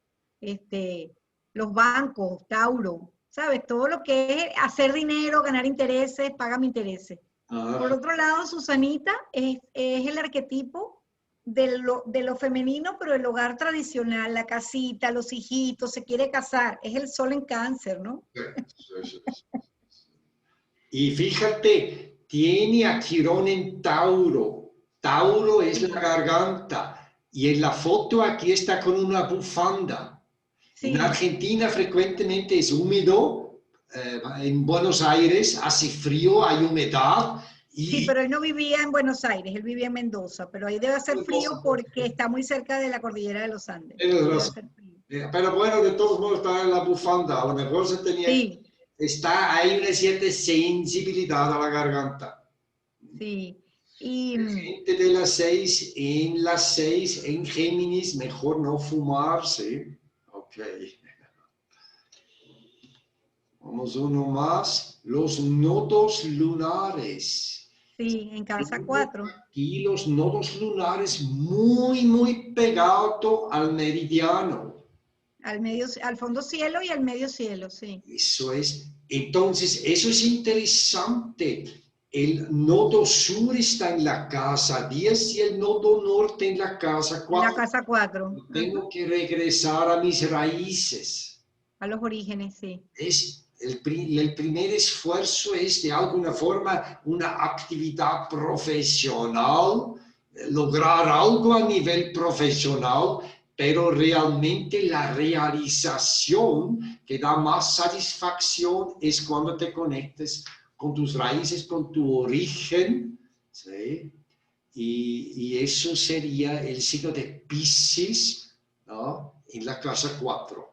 Los bancos, Tauro, ¿sabes? Todo lo que es hacer dinero, ganar intereses, págame intereses. Por otro lado, Susanita es el arquetipo de lo femenino, pero el hogar tradicional, la casita, los hijitos, se quiere casar. Es el sol en Cáncer, ¿no? Y fíjate, tiene a Quirón en Tauro. Tauro es la garganta. Y en la foto aquí está con una bufanda. Sí. En Argentina frecuentemente es húmedo, en Buenos Aires hace frío, hay humedad. Sí, Y pero él no vivía en Buenos Aires, él vivía en Mendoza, pero ahí debe hacer frío porque está muy cerca de la cordillera de los Andes. Debe hacer frío. Pero bueno, de todos modos está en la bufanda, a lo mejor se tenía, Sí, está, hay una cierta sensibilidad a la garganta. sí. Y Gente de las 6 en Géminis, mejor no fumar, ¿sí? Ok. Vamos uno más. Los nodos lunares. sí, en casa 4. Y los nodos lunares muy pegado al meridiano. Al fondo cielo y al medio cielo, sí. Eso es. Entonces, eso es interesante. El nodo sur está en la casa 10 y el nodo norte en la casa En la 4. casa 4. Tengo que regresar a mis raíces. A los orígenes, sí. Es el primer esfuerzo es de alguna forma una actividad profesional, lograr algo a nivel profesional, pero realmente la realización que da más satisfacción es cuando te conectes con tus raíces, con tu origen, ¿sí? Y eso sería el signo de Piscis, ¿no? En la casa 4.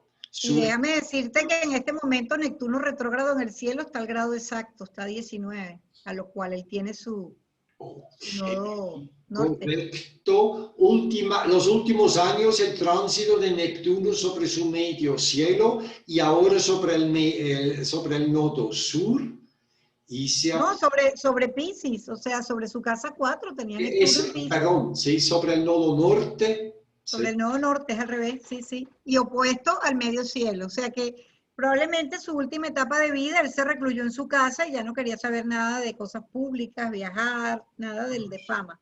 Y déjame decirte que en este momento Neptuno retrógrado en el cielo está al grado exacto, está a 19, a lo cual él tiene su nodo norte. Correcto. Los últimos años el tránsito de Neptuno sobre su medio cielo y ahora sobre el nodo sur. Y No, sobre Piscis, o sea, sobre su casa 4 tenía Neptuno en Piscis. Perdón, sí, sobre el nodo norte. Sobre Sí. el nodo norte, es al revés, sí, sí. Y opuesto al medio cielo. O sea que probablemente su última etapa de vida, él se recluyó en su casa y ya no quería saber nada de cosas públicas, viajar, nada de fama.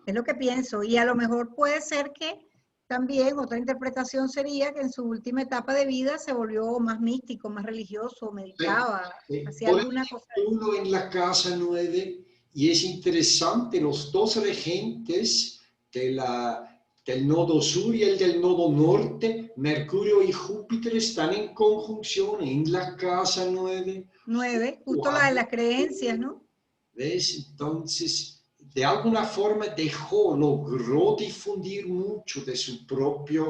Es lo que pienso. Y a lo mejor puede ser que también otra interpretación sería que en su última etapa de vida se volvió más místico, más religioso, meditaba, hacía alguna cosa. Uno en la casa 9 y es interesante, los dos regentes del nodo sur y el del nodo norte, Mercurio y Júpiter están en conjunción en la casa 9. 9, justo la de las creencias, ¿no? ¿Ves? Entonces, de alguna forma logró difundir mucho de su propia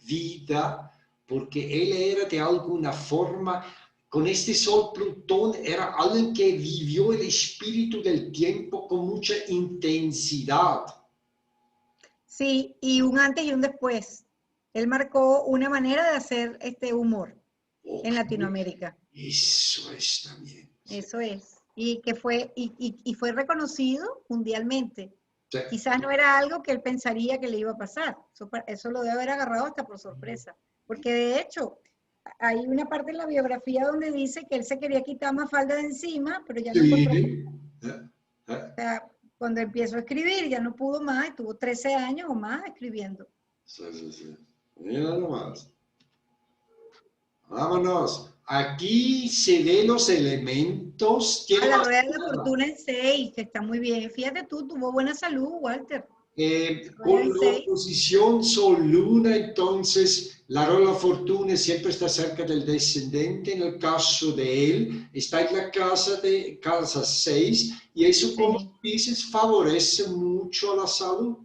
vida, porque él era de alguna forma, con este Sol Plutón, era alguien que vivió el espíritu del tiempo con mucha intensidad. Sí, y un antes y un después. Él marcó una manera de hacer este humor en Latinoamérica. Eso es también. Eso es. Y que fue, y fue reconocido mundialmente. Sí. Quizás no era algo que él pensaría que le iba a pasar. Eso lo debe haber agarrado hasta por sorpresa. Porque de hecho, hay una parte en la biografía donde dice que él se quería quitar Mafalda de encima, pero ya no encontró. O sea, cuando empezó a escribir ya no pudo más, y tuvo 13 años o más escribiendo. Sí, sí, sí. Mira nomás. Vámonos. Aquí se ven los elementos. A la rueda de la fortuna en 6, que está muy bien. Fíjate tú, tuvo buena salud, Walter. Con la oposición Sol-Luna, entonces la rueda de la fortuna siempre está cerca del descendente. En el caso de él, está en la casa 6, y eso, como dices, favorece mucho a la salud.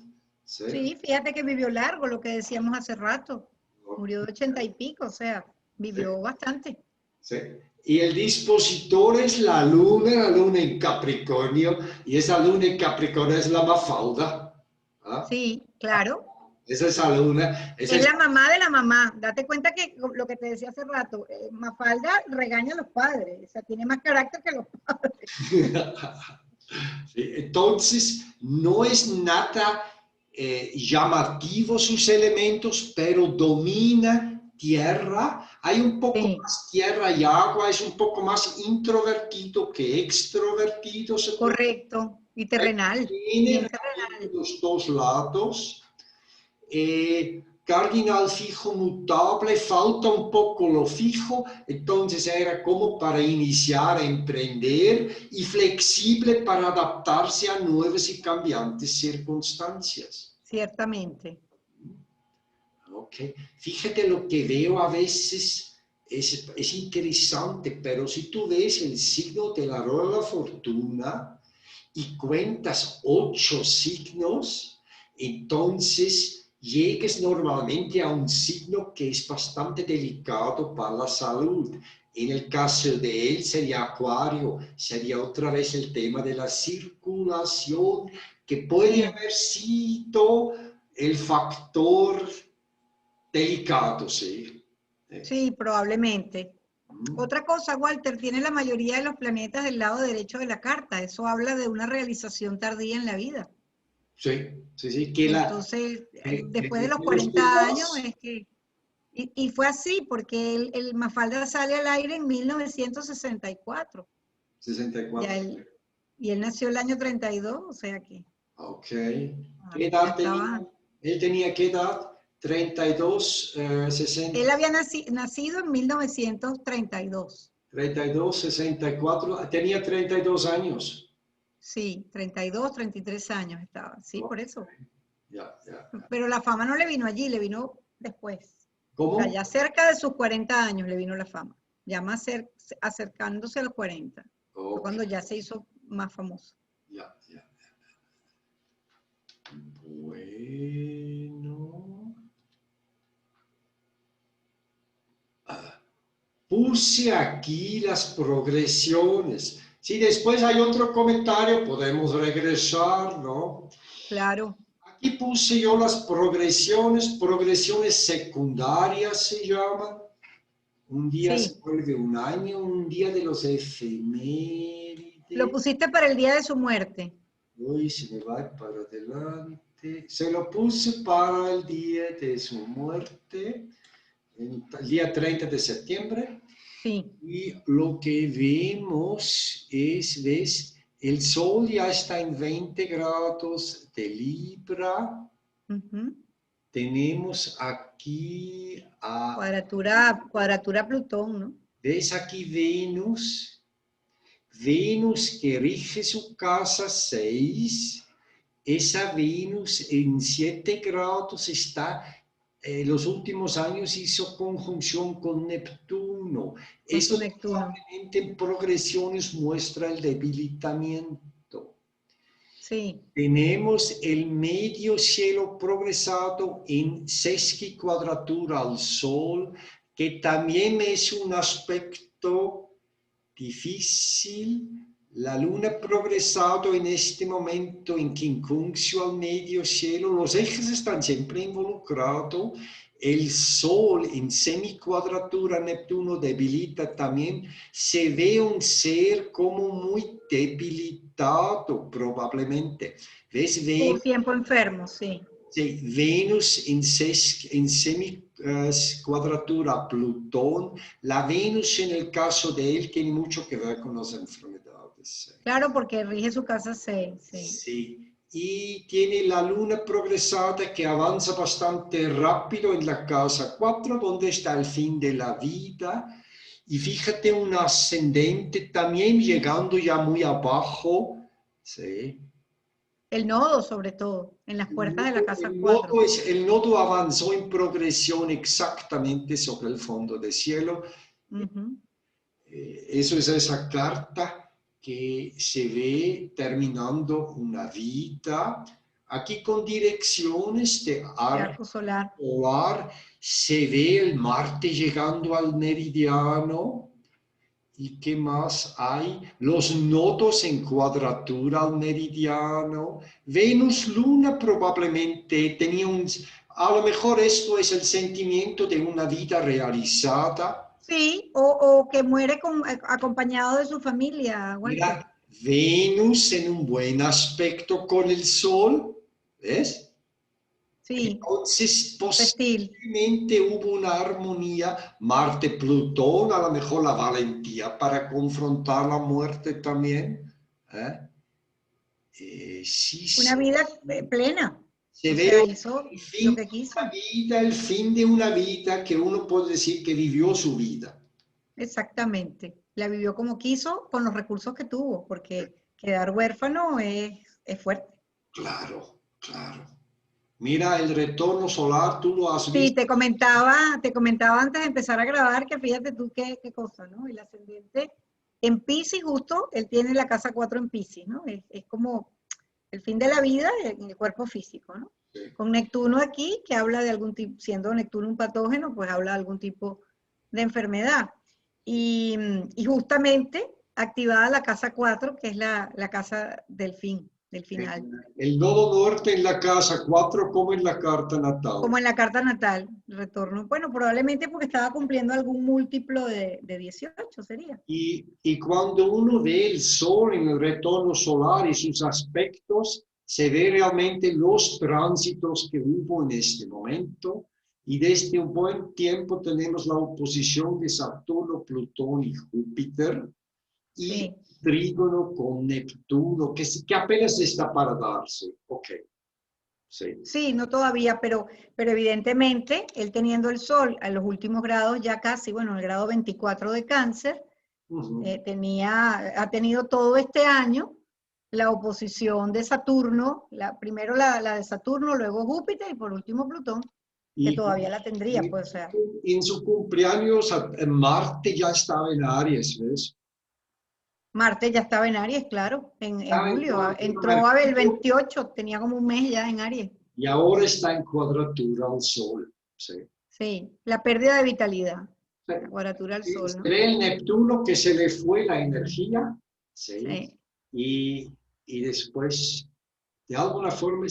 ¿Sí? Sí, fíjate que vivió largo, lo que decíamos hace rato. Murió de 80 y pico, o sea, vivió bastante. Sí. Y el dispositor es la luna en Capricornio, y esa luna en Capricornio es la Mafalda. ¿Ah? Sí, claro. Esa es la luna. Es la mamá de la mamá. Date cuenta que lo que te decía hace rato, Mafalda regaña a los padres, o sea, tiene más carácter que los padres. Sí, entonces, no es nada llamativo sus elementos, pero domina tierra. Hay un poco más tierra y agua, es un poco más introvertido que extrovertido. Correcto, y terrenal. Tiene los dos lados. Cardinal fijo mutable, falta un poco lo fijo, entonces era como para iniciar a emprender, y flexible para adaptarse a nuevas y cambiantes circunstancias. Ciertamente. Ok, fíjate lo que veo a veces, es interesante, pero si tú ves el signo de la rueda de la fortuna y cuentas 8 signos, entonces llegues normalmente a un signo que es bastante delicado para la salud. En el caso de él sería Acuario, sería otra vez el tema de la circulación, que puede haber sido el factor delicado, sí. Sí, probablemente. Otra cosa, Walter, tiene la mayoría de los planetas del lado derecho de la carta. Eso habla de una realización tardía en la vida. Sí, sí, sí. Que entonces, después de los 40 años es que... Y fue así, porque el Mafalda sale al aire en 1964. 64. Y él nació el año 32, o sea que... Ok. ¿Qué edad tenía? ¿Él tenía qué edad? 32, 60. Él había nacido en 1932. 32, 64. Tenía 32 años. Sí, 32, 33 años estaba. Sí, por eso. Ya. Pero la fama no le vino allí, le vino después. ¿Cómo? O sea, ya cerca de sus 40 años le vino la fama. Ya más acercándose a los 40. Fue cuando ya se hizo más famoso. Ya. Bueno. Puse aquí las progresiones. Si después hay otro comentario, podemos regresar, ¿no? Claro. Aquí puse yo las progresiones secundarias se llaman. Un día se vuelve un año, un día de los efemérides. Lo pusiste para el día de su muerte. Uy, se me va para adelante. Se lo puse para el día de su muerte, el día 30 de septiembre. Sí. Y lo que vemos es, ¿ves? El Sol ya está en 20 grados de Libra. Tenemos aquí a... Cuadratura Plutón, ¿no? ¿Ves aquí Venus? Venus que rige su casa 6. Esa Venus en 7 grados está... los últimos años hizo conjunción con Neptuno. Eso probablemente en progresiones muestra el debilitamiento. Sí. Tenemos el medio cielo progresado en sesquicuadratura al Sol. que también es un aspecto difícil. La luna ha progresado en este momento en quincuncio al medio cielo, los ejes están siempre involucrados, el sol en semicuadratura Neptuno debilita también, se ve un ser como muy debilitado probablemente. ¿Ves? Por tiempo enfermo, sí. Sí, Venus en semicuadratura Plutón, la Venus en el caso de él tiene mucho que ver con las enfermedades. Claro, porque rige su casa 6. Sí. Sí, y tiene la luna progresada que avanza bastante rápido en la casa 4, donde está el fin de la vida. Y fíjate, un ascendente también llegando ya muy abajo. Sí. El nodo, sobre todo, en las puertas de la casa 4. El nodo avanzó en progresión exactamente sobre el fondo del cielo. Eso es esa carta que se ve terminando una vida. Aquí con direcciones de arco solar se ve el Marte llegando al meridiano. ¿Y qué más hay? Los nodos en cuadratura al meridiano. Venus, Luna probablemente tenía a lo mejor esto es el sentimiento de una vida realizada. Sí, o que muere acompañado de su familia. Mira, Venus en un buen aspecto con el Sol, ¿ves? Sí. Entonces, posiblemente hubo una armonía, Marte-Plutón, a lo mejor la valentía para confrontar la muerte también. Sí, una vida plena. Se ve sea, hizo el fin lo que quiso. el fin de una vida que uno puede decir que vivió su vida. Exactamente. La vivió como quiso con los recursos que tuvo, porque quedar huérfano es fuerte. Claro, claro. Mira, el retorno solar, tú lo has visto. Sí, te comentaba antes de empezar a grabar que fíjate tú qué cosa, ¿no? El ascendente en Piscis, justo, él tiene la casa 4 en Piscis, ¿no? Es como el fin de la vida en el cuerpo físico, ¿no? Sí. Con Neptuno aquí, que habla de algún tipo, siendo Neptuno un patógeno, pues habla de algún tipo de enfermedad. Y justamente activada la casa 4, que es la casa del fin. Del final. El nodo norte en la casa 4 como en la carta natal. Como en la carta natal, retorno. Bueno, probablemente porque estaba cumpliendo algún múltiplo de 18, sería. Y cuando uno ve el sol en el retorno solar y sus aspectos, se ve realmente los tránsitos que hubo en este momento. Y desde un buen tiempo tenemos la oposición de Saturno, Plutón y Júpiter. Y sí. Trígono con Neptuno, que apenas está para darse. Ok. Sí. Sí, no todavía, pero evidentemente él teniendo el Sol a los últimos grados ya casi, bueno, el grado 24 de Cáncer, ha tenido todo este año la oposición de Saturno, primero la de Saturno, luego Júpiter y por último Plutón, que todavía la tendría, pues o sea. En su cumpleaños Marte ya estaba en Aries, ¿ves? Marte ya estaba en Aries, claro, en julio, entró el 28, tenía como un mes ya en Aries. Y ahora está en cuadratura al Sol, sí. Sí, la pérdida de vitalidad, sí. La cuadratura al Sol, ¿no? El Neptuno que se le fue la energía, sí. Y después, de alguna forma,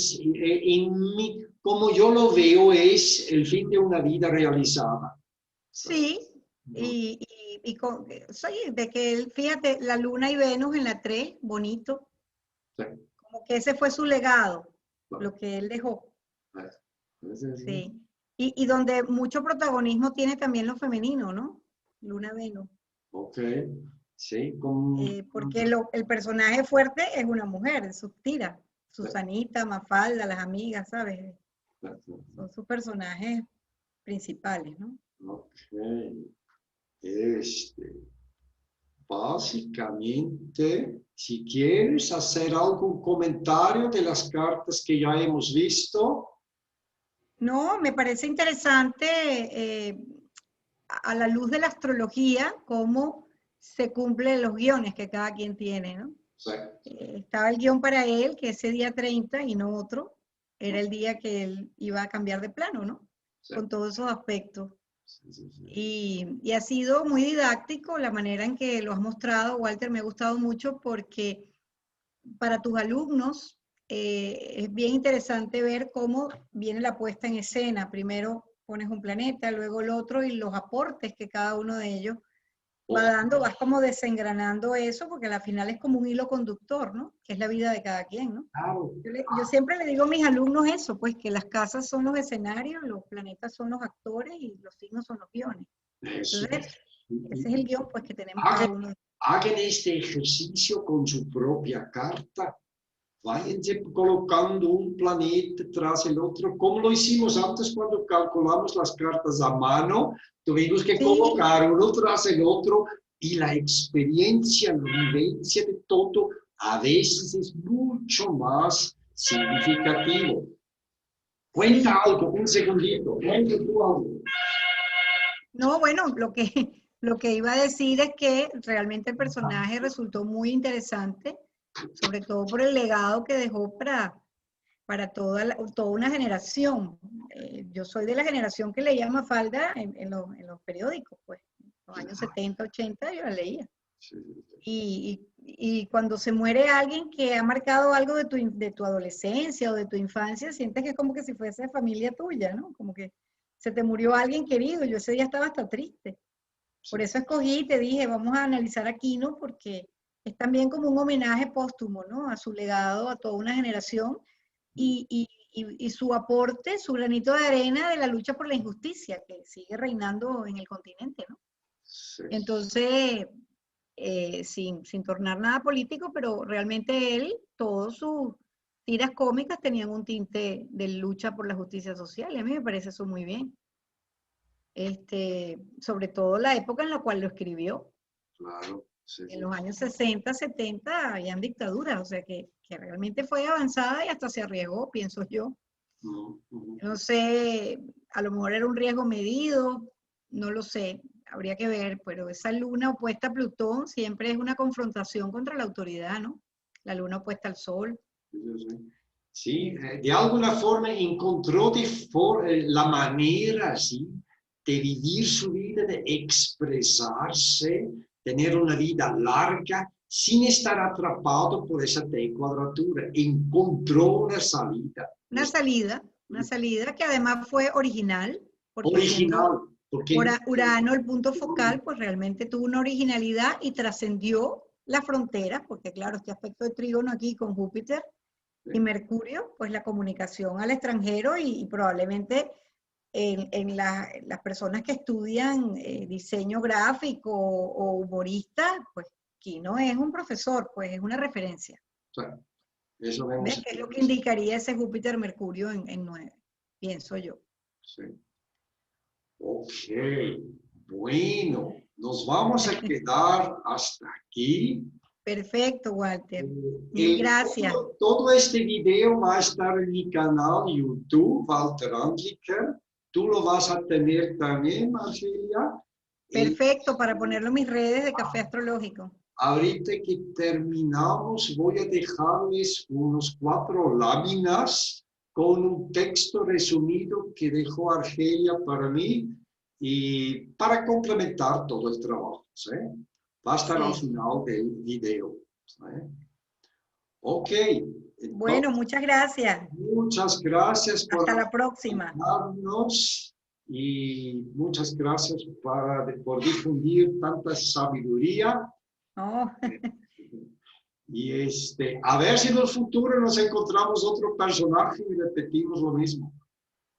como yo lo veo, es el fin de una vida realizada. Sí, de que él, fíjate, la Luna y Venus en la 3, bonito. Sí. Como que ese fue su legado, lo que él dejó. Sí. Y donde mucho protagonismo tiene también lo femenino, ¿no? Luna-Venus. Ok, sí. Porque el personaje fuerte es una mujer, es Tira, Susanita, Mafalda, las amigas, ¿sabes? Son sus personajes principales, ¿no? Ok. Básicamente, si quieres hacer algún comentario de las cartas que ya hemos visto. No, me parece interesante a la luz de la astrología cómo se cumplen los guiones que cada quien tiene, ¿no? Sí. Estaba el guión para él, que ese día 30 y no otro, era el día que él iba a cambiar de plano, ¿no? Sí. Con todos esos aspectos. Y ha sido muy didáctico la manera en que lo has mostrado, Walter, me ha gustado mucho porque para tus alumnos es bien interesante ver cómo viene la puesta en escena. Primero pones un planeta, luego el otro y los aportes que cada uno de ellos va dando, vas como desengranando eso, porque al final es como un hilo conductor, ¿no? Que es la vida de cada quien, ¿no? Yo siempre le digo a mis alumnos eso, pues que las casas son los escenarios, los planetas son los actores y los signos son los guiones. Entonces, ese es el guión pues que tenemos cada uno. Hagan este ejercicio con su propia carta. Váyanse colocando un planeta tras el otro, como lo hicimos antes cuando calculamos las cartas a mano. Tuvimos que colocar uno tras el otro y la experiencia, la vivencia de todo a veces es mucho más significativo. Cuenta algo, un segundito. Cuenta tú algo. No, bueno, lo que iba a decir es que realmente el personaje resultó muy interesante, sobre todo por el legado que dejó para toda una generación. Yo soy de la generación que leía Mafalda en los periódicos, pues, en los años 70, 80 yo la leía. Y cuando se muere alguien que ha marcado algo de tu adolescencia o de tu infancia, sientes que es como que si fuese familia tuya, ¿no? Como que se te murió alguien querido. Yo ese día estaba hasta triste. Por eso escogí y te dije, vamos a analizar a Quino porque es también como un homenaje póstumo, ¿no? A su legado, a toda una generación y su aporte, su granito de arena de la lucha por la injusticia que sigue reinando en el continente, ¿no? Entonces, sin tornar nada político, pero realmente él, todos sus tiras cómicas tenían un tinte de lucha por la justicia social y a mí me parece eso muy bien. Sobre todo la época en la cual lo escribió. Claro. En los años 60, 70 habían dictaduras, o sea que realmente fue avanzada y hasta se arriesgó, pienso yo. No sé, a lo mejor era un riesgo medido, no lo sé, habría que ver, pero esa luna opuesta a Plutón siempre es una confrontación contra la autoridad, ¿no? La luna opuesta al Sol. Sí, de alguna forma encontró la manera, ¿sí?, de vivir su vida, de expresarse, tener una vida larga, sin estar atrapado por esa T-cuadratura. Encontró una salida. Una salida que además fue original. Porque original. Porque Urano, el punto focal, pues realmente tuvo una originalidad y trascendió las fronteras, porque claro, este aspecto de trígono aquí con Júpiter y Mercurio, pues la comunicación al extranjero y probablemente en las personas que estudian diseño gráfico o humorista, pues Quino es un profesor, pues es una referencia. Eso vemos. ¿Ves? ¿Qué es lo que indicaría ese Júpiter-Mercurio en 9? Pienso yo. Sí. Ok, bueno, nos vamos a quedar hasta aquí. Perfecto, Walter. Mil gracias. Todo este video va a estar en mi canal YouTube, Walter Andliker. Tú lo vas a tener también, Marcelia. Perfecto, para ponerlo en mis redes de Café Astrológico. Ahorita que terminamos, voy a dejarles unos 4 láminas con un texto resumido que dejó Argelia para mí y para complementar todo el trabajo. ¿Sí? Va a estar al final del video. ¿Sí? Ok. Bueno, muchas gracias. Muchas gracias por hasta la próxima. Y muchas gracias por difundir tanta sabiduría. Oh. Y a ver si en el futuro nos encontramos otro personaje y repetimos lo mismo.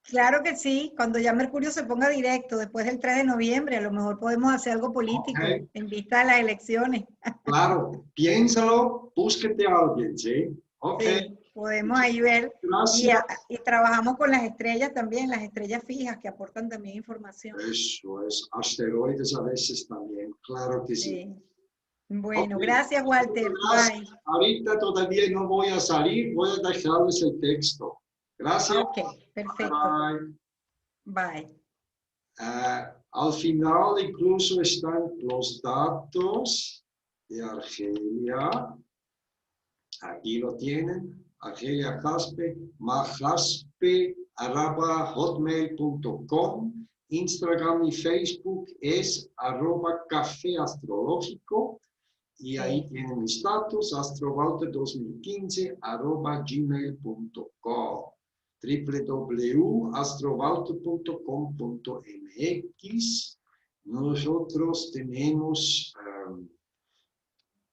Claro que sí, cuando ya Mercurio se ponga directo, después del 3 de noviembre, a lo mejor podemos hacer algo político en vista de las elecciones. Claro, piénsalo, búsquete a alguien, ¿sí? Ok. Sí, podemos ahí ver. Y trabajamos con las estrellas también, las estrellas fijas que aportan también información. Eso es, asteroides a veces también, claro que sí. Bueno, gracias, Walter. Gracias. Bye. Ahorita todavía no voy a salir, voy a dejarles el texto. Gracias. Ok, perfecto. Bye. Al final incluso están los datos de Argelia. Aquí lo tienen. Argelia Jaspe, majaspe@hotmail.com. Instagram y Facebook es @cafeastrológico. Y ahí tienen mis datos, astrovauter2015@gmail.com, www.astrovauter.com.mx. Nosotros tenemos,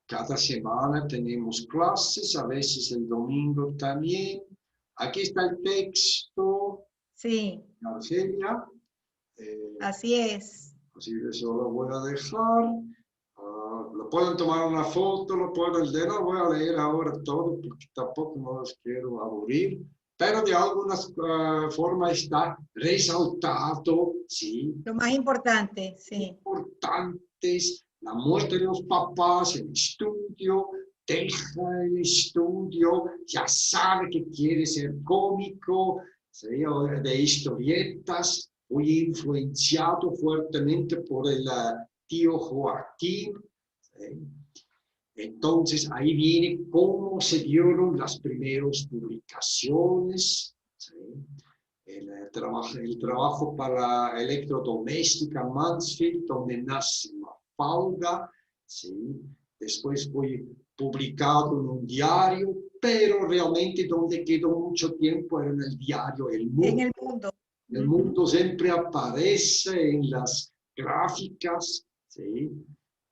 cada semana tenemos clases, a veces el domingo también. Aquí está el texto. Sí. Argelia. Así es. Así que eso lo voy a dejar. Lo pueden tomar una foto, lo pueden leer, no voy a leer ahora todo porque tampoco no los quiero aburrir, pero de alguna forma está resaltado, ¿sí? Lo más importante, sí. Importantes, la muerte de los papás, el estudio, deja el estudio, ya sabe que quiere ser cómico, ¿sí? De historietas, muy influenciado fuertemente por el tío Joaquín. Entonces ahí viene cómo se dieron las primeras publicaciones, ¿sí? El trabajo para electrodoméstica Mansfield, donde nace Mafalda, ¿sí? Después fue publicado en un diario, pero realmente donde quedó mucho tiempo era en el diario El Mundo. En El Mundo. El Mundo siempre aparece en las gráficas, ¿sí?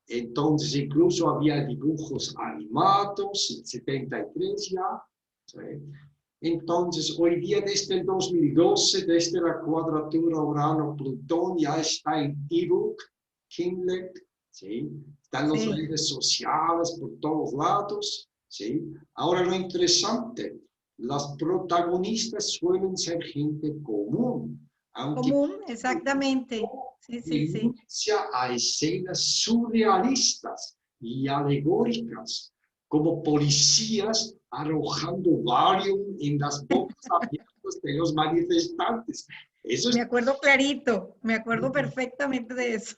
Entonces incluso había dibujos animados, en 73 ya. ¿Sí? Entonces hoy día desde el 2012, desde la cuadratura Urano-Plutón, ya está en ebook, Kindle, ¿sí? Están las redes sociales por todos lados. ¿Sí? Ahora lo interesante, las protagonistas suelen ser gente común. Común, exactamente. Inicia a escenas surrealistas y alegóricas, como policías arrojando barium en las bocas abiertas de los manifestantes. Eso me acuerdo clarito, me acuerdo perfectamente de eso.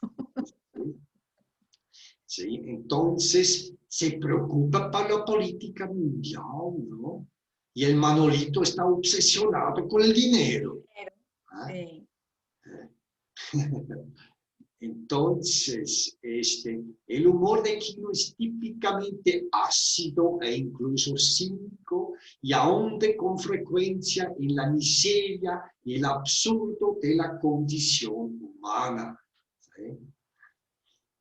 Sí, entonces se preocupa para la política mundial, ¿no? Y el Manolito está obsesionado con el dinero. Sí. Entonces, el humor de Quino es típicamente ácido e incluso cínico y ahonde con frecuencia en la miseria y el absurdo de la condición humana. ¿Sí?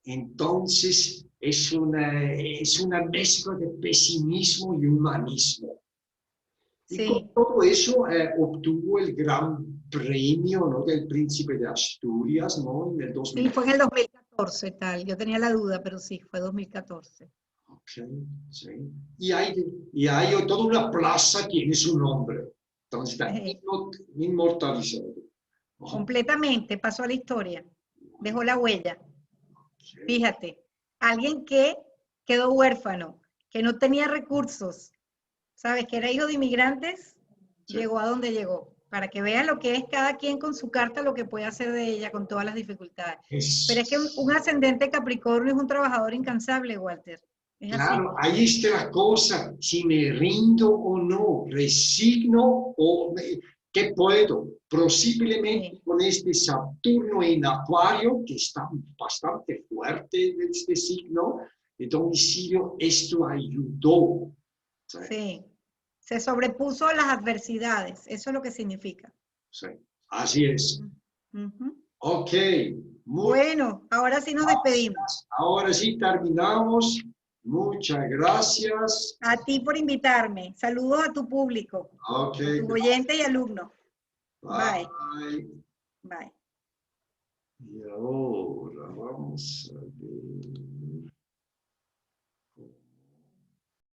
Entonces, es una mezcla de pesimismo y humanismo. Y con todo eso obtuvo el gran premio, ¿no? Del Príncipe de Asturias, ¿no? En el 2000. Sí, fue en el 2014 tal. Yo tenía la duda, pero sí, fue 2014. Ok, sí. Y hay toda una plaza tiene su nombre. Entonces está inmortalizado. Completamente, pasó a la historia. Dejó la huella. Okay. Fíjate, alguien que quedó huérfano, que no tenía recursos, ¿sabes? Que era hijo de inmigrantes, llegó a donde llegó. Para que vean lo que es cada quien con su carta, lo que puede hacer de ella con todas las dificultades. Pero es que un ascendente Capricornio es un trabajador incansable, Walter. Es claro, así. ahí está la cosa, si me rindo o no, resigno o qué puedo. Posiblemente con este Saturno en Acuario, que está bastante fuerte de este signo de domicilio, esto ayudó. Sí, se sobrepuso a las adversidades, eso es lo que significa. Sí, así es. Ok. Bueno, ahora sí nos despedimos. Ahora sí terminamos. Muchas gracias. A ti por invitarme. Saludos a tu público, a tu oyente y alumno. Bye. Bye. Y ahora vamos a ver.